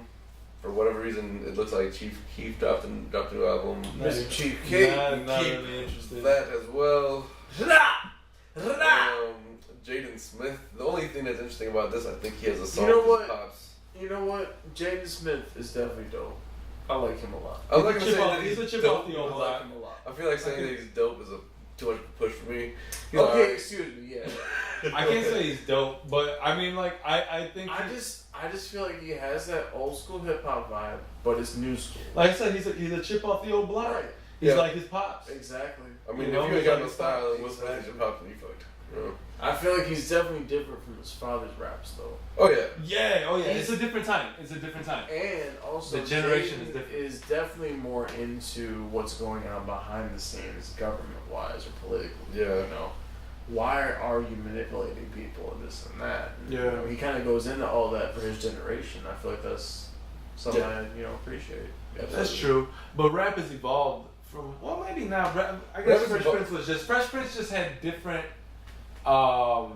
S4: For whatever reason, it looks like Chief Keef dropped a new album.
S3: Mr. Chief Keef.
S2: Not really interested.
S4: That as well. Jaden Smith. The only thing that's interesting about this, I think he has a song with Pops.
S3: You know what? Jaden Smith is definitely dope. I like him a lot.
S4: I was not gonna say that
S2: he's a
S4: he's
S2: chip
S4: dope.
S2: off the old
S3: I like him a lot.
S4: I feel like saying that he's dope is too much push for me.
S3: Okay, excuse me. Yeah.
S2: I can't say he's dope, but I mean, like, I think
S3: I just feel like he has that old school hip hop vibe, but it's new school.
S2: like I said, he's a chip off the old block.
S3: Right.
S2: He's like his pops.
S3: Exactly.
S4: I mean,
S2: You know,
S4: if you ain't
S2: he's
S4: got
S2: like
S4: no style and what's
S3: exactly.
S4: your pop, then you fucked. You know?
S3: I feel like he's definitely different from his father's raps, though.
S4: Oh yeah.
S2: Yeah. Oh yeah. It's a different time.
S3: And also,
S2: The generation
S3: Jaden
S2: is different.
S3: is definitely more into what's going on behind the scenes, government-wise or politically.
S4: Yeah.
S3: You know, why are you manipulating people and this and that? And,
S2: Yeah.
S3: You know, he kind of goes into all that for his generation. I feel like that's something I appreciate.
S2: That's true. But rap has evolved from maybe not rap. I guess Fresh Prince just had different.
S4: Yeah,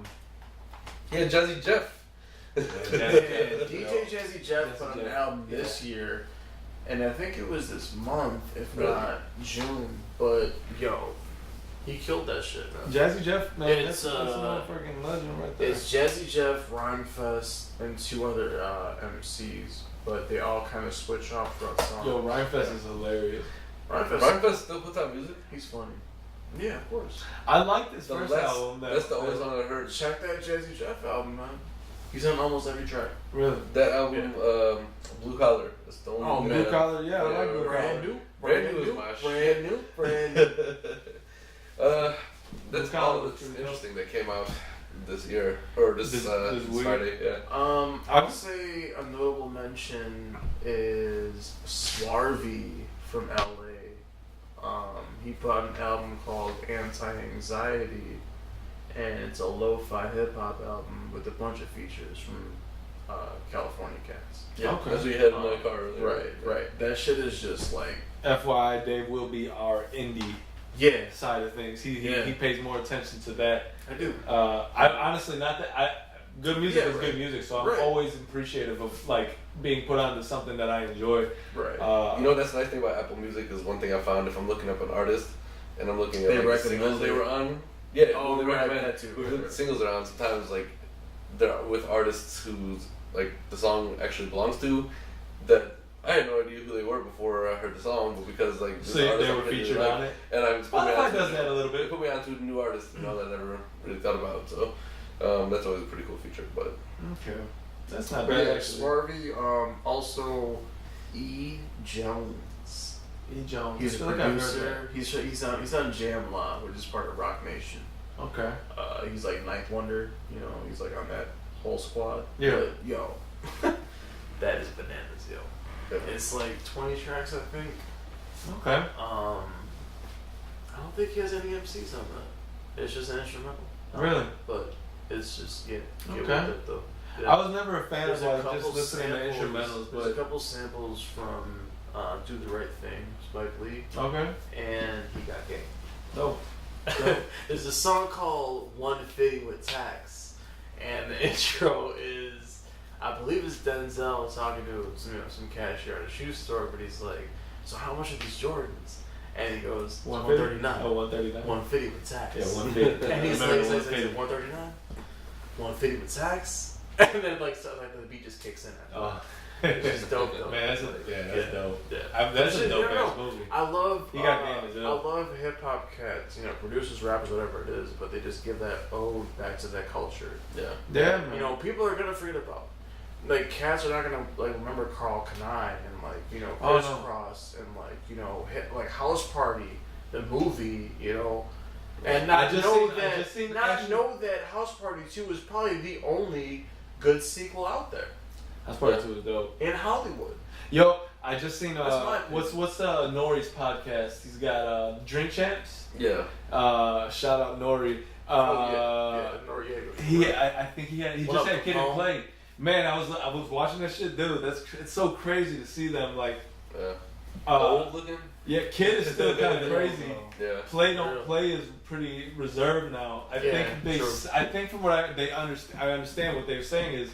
S4: Jazzy Jeff.
S3: DJ Jazzy Jeff put on an album this year, and I think it was this month, if not June. But he killed that shit, man.
S2: Jazzy Jeff, man,
S3: It's,
S2: that's a motherfucking legend right there.
S3: It's Jazzy Jeff, Rhymefest, and two other MCs, but they all kind of switch off throughout the song.
S2: Yo, Rhymefest is hilarious.
S4: Rhymefest still puts out music?
S3: He's funny. Yeah, of course.
S2: I like this first album.
S4: That's the only song I heard.
S3: Check that Jazzy Jeff album, man. He's on almost every track.
S2: Really?
S4: That album, Blue Collar. That's the only one.
S2: Blue Collar, yeah, I like Blue
S3: Brand
S2: Collar.
S3: new.
S4: Brand new is my shit.
S3: Brand new.
S4: That's all that's interesting that came out this year or this
S2: week.
S4: Friday. Yeah.
S3: I would say a notable mention is Swarvy from LA. He put out an album called Anti-Anxiety, and it's a lo-fi hip-hop album with a bunch of features from California cats.
S4: Yeah,
S2: Okay.
S4: as we had in the car earlier.
S3: Right. That shit is just like...
S2: FYI, Dave will be our indie side of things. He pays more attention to that.
S3: I do.
S2: I honestly good music is
S3: right.
S2: good music, so I'm always appreciative of like being put onto something that I enjoy.
S3: Right.
S4: You know, that's the nice thing about Apple Music is one thing I found if I'm looking up an artist and I'm looking at
S3: They
S4: like the
S3: recommend
S4: singles they
S3: it.
S4: were on. Yeah.
S3: Oh,
S4: they
S3: right,
S4: recommend
S3: that too.
S4: With the singles they're on, sometimes like they're with artists who's like the song actually belongs to. That I had no idea who they were before I heard the song, but because like this artist
S2: they were
S4: I really
S2: featured
S4: like,
S2: on it.
S4: and I put me
S2: Spotify
S4: onto
S2: does that a little
S4: it
S2: bit.
S4: put me onto a new artist, that I never really thought about. So that's always a pretty cool feature. But
S2: Okay, that's not
S3: But
S2: bad
S3: yeah,
S2: actually.
S3: Swarvy, also E. Jones.
S2: E. Jones.
S3: He's a
S2: I feel like I've heard
S3: producer. He's on Jam Law, which is part of Rock Nation.
S2: that. Okay.
S3: He's like Ninth Wonder, he's like on that whole squad.
S2: Yeah.
S3: But, yo, that is bananas, yo. It's like 20 tracks, I think.
S2: Okay.
S3: I don't think he has any MCs on that. It's just an instrumental.
S2: Really?
S3: But it's just get
S2: Okay.
S3: with it though.
S2: I was never a fan
S3: There's
S2: of
S3: a
S2: like
S3: couple
S2: just listening to
S3: samples-
S2: instrumentals,
S3: There's a
S2: but
S3: couple samples from Do the Right Thing, Spike Lee,
S2: okay.
S3: and he got game.
S2: Dope.
S3: There's a song called 150 with Tax, and the intro is, I believe it's Denzel talking to some cashier at a shoe store, but he's like, so how much are these Jordans? And he goes, 139.
S2: Oh, 139.
S3: 150 with tax.
S2: Yeah, 150.
S3: And he's
S2: Remember
S3: like,
S2: 150.
S3: 139? 150 with tax? And then like the beat just kicks in after.
S2: Oh.
S3: It's just dope though.
S2: Man, that's dope.
S3: Yeah.
S2: That's a dope
S3: no,
S2: ass movie.
S3: I love
S2: He got game as
S3: I
S2: well.
S3: love hip hop cats, producers, rappers, whatever it is, but they just give that ode back to that culture.
S4: Yeah.
S2: Yeah, man.
S3: People are gonna forget about. Like cats are not gonna like remember Carl Kanai and like
S2: Oh, no.
S3: Crisscross and like hit, like House Party, the movie, and
S2: I
S3: not
S2: just
S3: know
S2: seen- I
S3: that
S2: just seen
S3: not
S2: actually-
S3: know that House Party 2 is probably the only good sequel out there
S2: That's part 2 is dope.
S3: in Hollywood.
S2: Yo, I just seen
S3: That's my opinion.
S2: what's Nori's podcast? He's got Drink Champs.
S4: Yeah.
S2: Shout out Nori.
S3: Noriega.
S2: I think he
S3: What
S2: just
S3: up,
S2: had Kid and
S3: Capone?
S2: Play. Man, I was watching that shit, dude. It's so crazy to see them like.
S4: Old looking.
S2: Yeah, Kid is still kind of crazy.
S4: Yeah.
S2: Play is pretty reserved now. I think from what I understand what they were saying is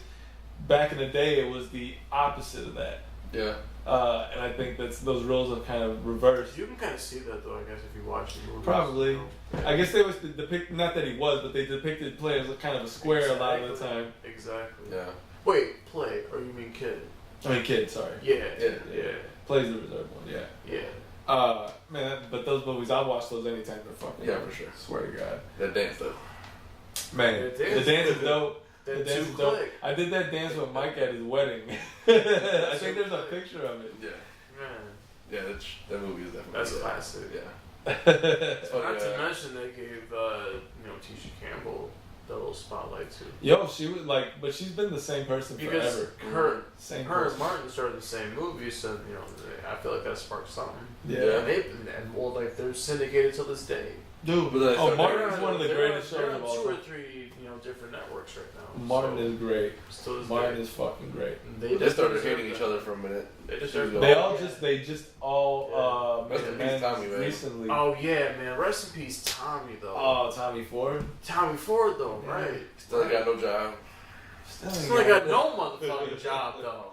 S2: back in the day it was the opposite of that.
S4: Yeah.
S2: And I think those roles have kind of reversed.
S3: You can kind of see that though, I guess, if you watch the movie.
S2: Probably. I guess they was depict not that he was, but they depicted Play as a kind of a square a lot of the time.
S3: Exactly.
S4: Yeah.
S3: Wait, Play, or you mean Kid?
S2: I mean, Kid. Sorry.
S3: Yeah.
S4: Yeah.
S2: Play's the reserved one. Yeah.
S3: Yeah.
S2: Man, but those movies, I'll watch those anytime they're fucking.
S4: Yeah, for sure.
S2: Swear to God.
S4: That dance though.
S2: Man,
S3: The
S2: the
S3: dance-
S2: dance is dope.
S3: That
S2: The dance
S3: two
S2: is dope.
S3: click.
S2: I did that dance with Mike at his wedding. I think there's a picture of it.
S4: Yeah.
S3: Man,
S4: Yeah. That movie is definitely.
S3: that's classic.
S4: Yeah.
S3: Not to mention they gave Tisha Campbell the little spotlight too.
S2: Yo, she was like, but she's been the same person
S3: Because
S2: forever. Same
S3: her
S2: person.
S3: and Martin started the same movie, so I feel like that sparked something.
S2: Yeah.
S3: And they're syndicated till this day.
S2: Dude,
S4: But that's-
S2: oh, Martin's one of the
S3: They're
S2: greatest
S3: on-
S2: shows
S3: they're
S2: of
S3: on
S2: all
S3: 2 or
S2: time.
S3: 3 different networks right now.
S2: Martin
S3: so
S2: is great.
S3: still this
S2: Martin
S3: day.
S2: is fucking great.
S4: They started hating each other for a minute.
S3: They just
S4: They
S3: started.
S2: They just all
S4: Rest in peace,
S2: amends
S4: Tommy, man.
S2: recently.
S3: Oh yeah, man! Rest in peace, Tommy though.
S2: Oh, Tommy Ford.
S3: Tommy Ford though,
S2: Yeah.
S3: right?
S4: Still ain't got no job.
S3: Still ain't got no motherfucking job though.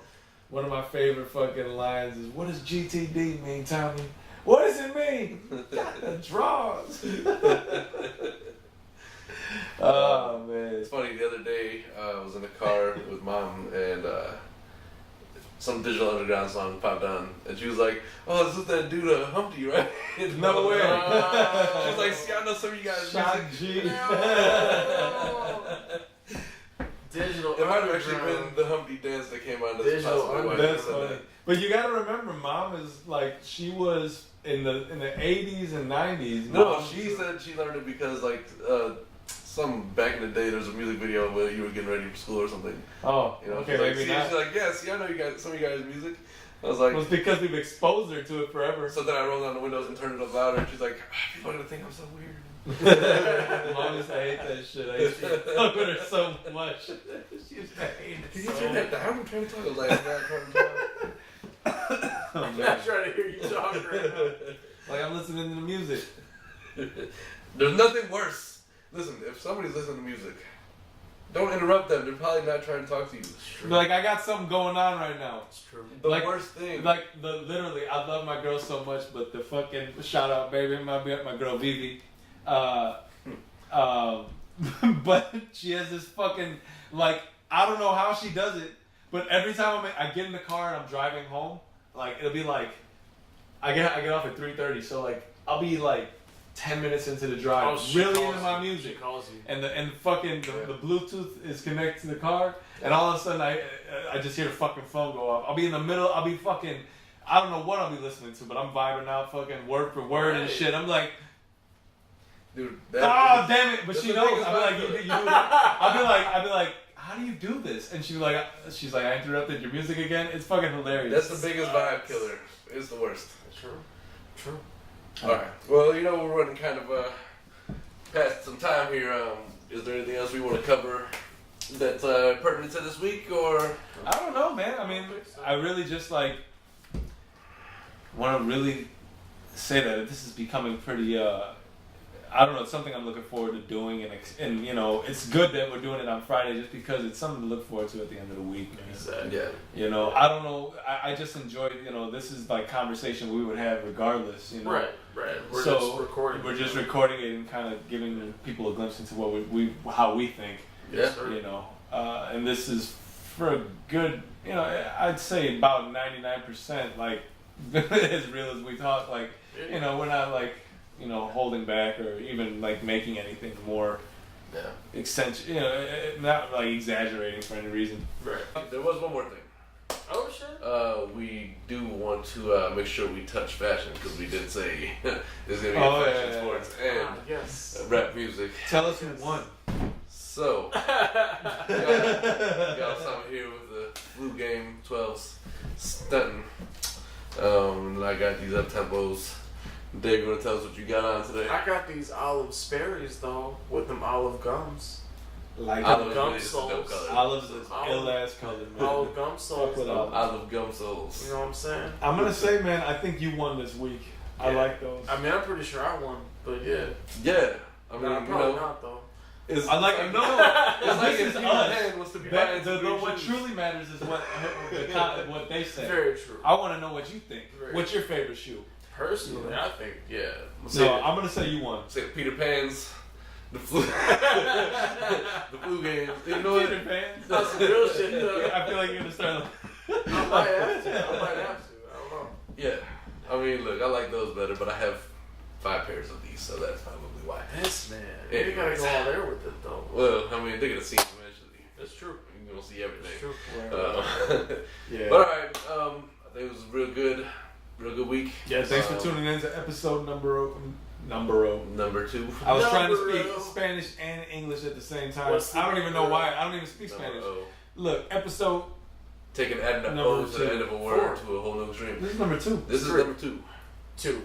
S2: One of my favorite fucking lines is, "What does GTD mean, Tommy? What does it mean? Got the draws." Oh man.
S4: It's funny. The other day, I was in the car with mom, and some Digital Underground song popped on, and she was like, "Oh, this is that dude Humpty, right?"
S2: No way.
S4: She was like, "See, I know some of you guys."
S2: Shock
S4: music."
S2: G.
S3: Digital.
S4: It might have actually
S3: Underground.
S4: been the Humpty dance that came on. That's
S3: Digital
S4: possibly why
S2: That's
S4: she said
S2: funny. But you gotta remember, Mom is like, she was in the 80s and 90s.
S4: No,
S2: Mom-
S4: she said she learned it because some back in the day there was a music video where you were getting ready for school or something.
S2: Oh,
S4: she's
S2: okay,
S4: like,
S2: maybe
S4: see,
S2: not.
S4: she's like, yeah, see, I know you guys, some of you guys' music. I was like,
S2: It was because we've exposed her to it forever.
S4: so then I rolled down the windows and turned it up louder, and she's like, people are gonna think I'm so weird.
S2: Mom used to hate that shit. I used to fuck with her so much. She used to hate
S4: Can
S2: it
S4: you
S2: so
S4: turn that down? I'm trying to talk. I was like, I'm not trying to talk.
S3: I'm not trying to hear you talk right now.
S2: Like, I'm listening to the music.
S4: There's nothing worse. Listen, if somebody's listening to music, don't interrupt them. They're probably not trying to talk to you.
S2: Like, I got something going on right now.
S3: It's true.
S4: The
S2: Like-
S4: worst thing.
S2: Like, literally, I love my girl so much, but the fucking shout out, baby, my girl Vivi. But she has this fucking, like, I don't know how she does it, but every time I get in the car and I'm driving home, like, it'll be like, I get off at 3:30, so like, I'll be like 10 minutes into the drive,
S3: she
S2: really
S3: calls
S2: into my
S3: you.
S2: music.
S3: She calls you.
S2: And the Bluetooth is connected to the car, and all of a sudden I just hear the fucking phone go off. I'll be in the middle. I'll be fucking. I don't know what I'll be listening to, but I'm vibing out fucking word for word and
S3: Right.
S2: shit. I'm like,
S4: Dude,
S2: oh damn it! But
S4: that's
S2: she
S4: the
S2: knows.
S4: thing
S2: I'll be
S4: about
S2: like,
S4: it.
S2: you I'll be like, how do you do this? And she's like, I interrupted your music again. It's fucking hilarious.
S4: That's the biggest vibe killer. It's the worst.
S3: True.
S4: All right. Well, we're running kind of past some time here. Is there anything else we want to cover that's pertinent to this week, or?
S2: I don't know, man. I mean, I really just want to really say that this is becoming pretty. I don't know. It's something I'm looking forward to doing, and it's good that we're doing it on Friday, just because it's something to look forward to at the end of the week, man.
S3: Exactly.
S4: Yeah.
S2: I don't know. I just enjoy. This is like conversation we would have regardless.
S3: Right. We're just recording.
S2: We're just recording it and kind of giving people a glimpse into what how we think.
S4: Yeah.
S2: And this is for a good. I'd say about 99%. Like as real as we talk. Like we're not like. Holding back or even like making anything more not like exaggerating for any reason.
S4: Right. There was one more thing.
S3: Oh shit.
S4: We do want to make sure we touch fashion, because we did say there's gonna be fashion, sports, and rap music.
S2: Tell us who won.
S4: So, got something here with the flu game 12s stunting. And I got these up tempos. Dave, you want to tell us what you got on today?
S3: I got these olive Sperry's though, with them olive gums.
S2: Like
S4: olive
S3: gum soles.
S2: Olives is ill ass color, man.
S3: Olive gum soles.
S4: Olive gum soles.
S3: You know what I'm saying?
S2: I'm gonna say, man, I think you won this week. I like those.
S3: I mean, I'm pretty sure I won, but yeah.
S4: Yeah. I mean,
S3: probably not though.
S2: It's like
S4: if hand was to be
S2: what truly matters is what they say.
S3: Very true.
S2: I want to know what you think. What's your favorite shoe?
S3: Personally, I think
S2: I'm gonna say you won.
S4: Say Peter Pan's, the flu, the flu games. You know
S2: Peter Pan's.
S3: That's some real shit.
S2: I feel like you're gonna start.
S3: I might have to. I don't know.
S4: Yeah, I mean, look, I like those better, but I have 5 pairs of these, so that's probably why.
S3: This man, you gotta go all there with it though.
S4: Well, I mean, they're gonna see it eventually.
S3: That's true.
S4: You're gonna see everything.
S3: That's true.
S4: Yeah. But all right, I think it was a real good week.
S2: Yeah, thanks for tuning in to episode number 2.
S4: I
S2: was trying to speak Spanish and English at the same time. I don't even know why. I don't even speak Spanish. Look, episode.
S4: Adding an O to the end of a word to a whole new extreme.
S2: This is number 2.
S4: This is number 2.
S3: 2.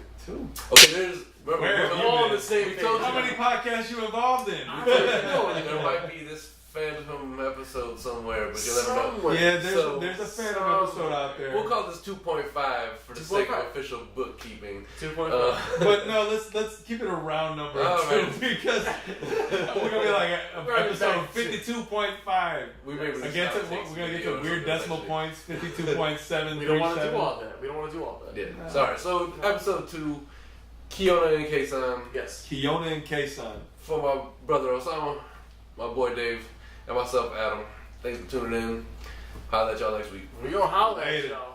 S4: Okay,
S2: we're
S3: all on the same page.
S2: How many podcasts you involved in?
S4: There might be this Phantom episode somewhere, but you'll never know.
S2: Yeah, there's a Phantom episode out there.
S4: We'll call this 2.5 for the sake of official bookkeeping.
S3: 2.5.
S2: But no, let's keep it a round number because we're gonna be like episode 52.5. We're gonna get to weird decimal points. 52.7.
S3: We don't want to do all that.
S4: Yeah. Sorry. So episode 2, Kiona and Kasson.
S3: Yes.
S2: Kiona and Kasson.
S4: For my brother Osama, my boy Dave, and myself Adam. Thanks for tuning in. Holla at y'all next week.
S3: We gonna holla at y'all.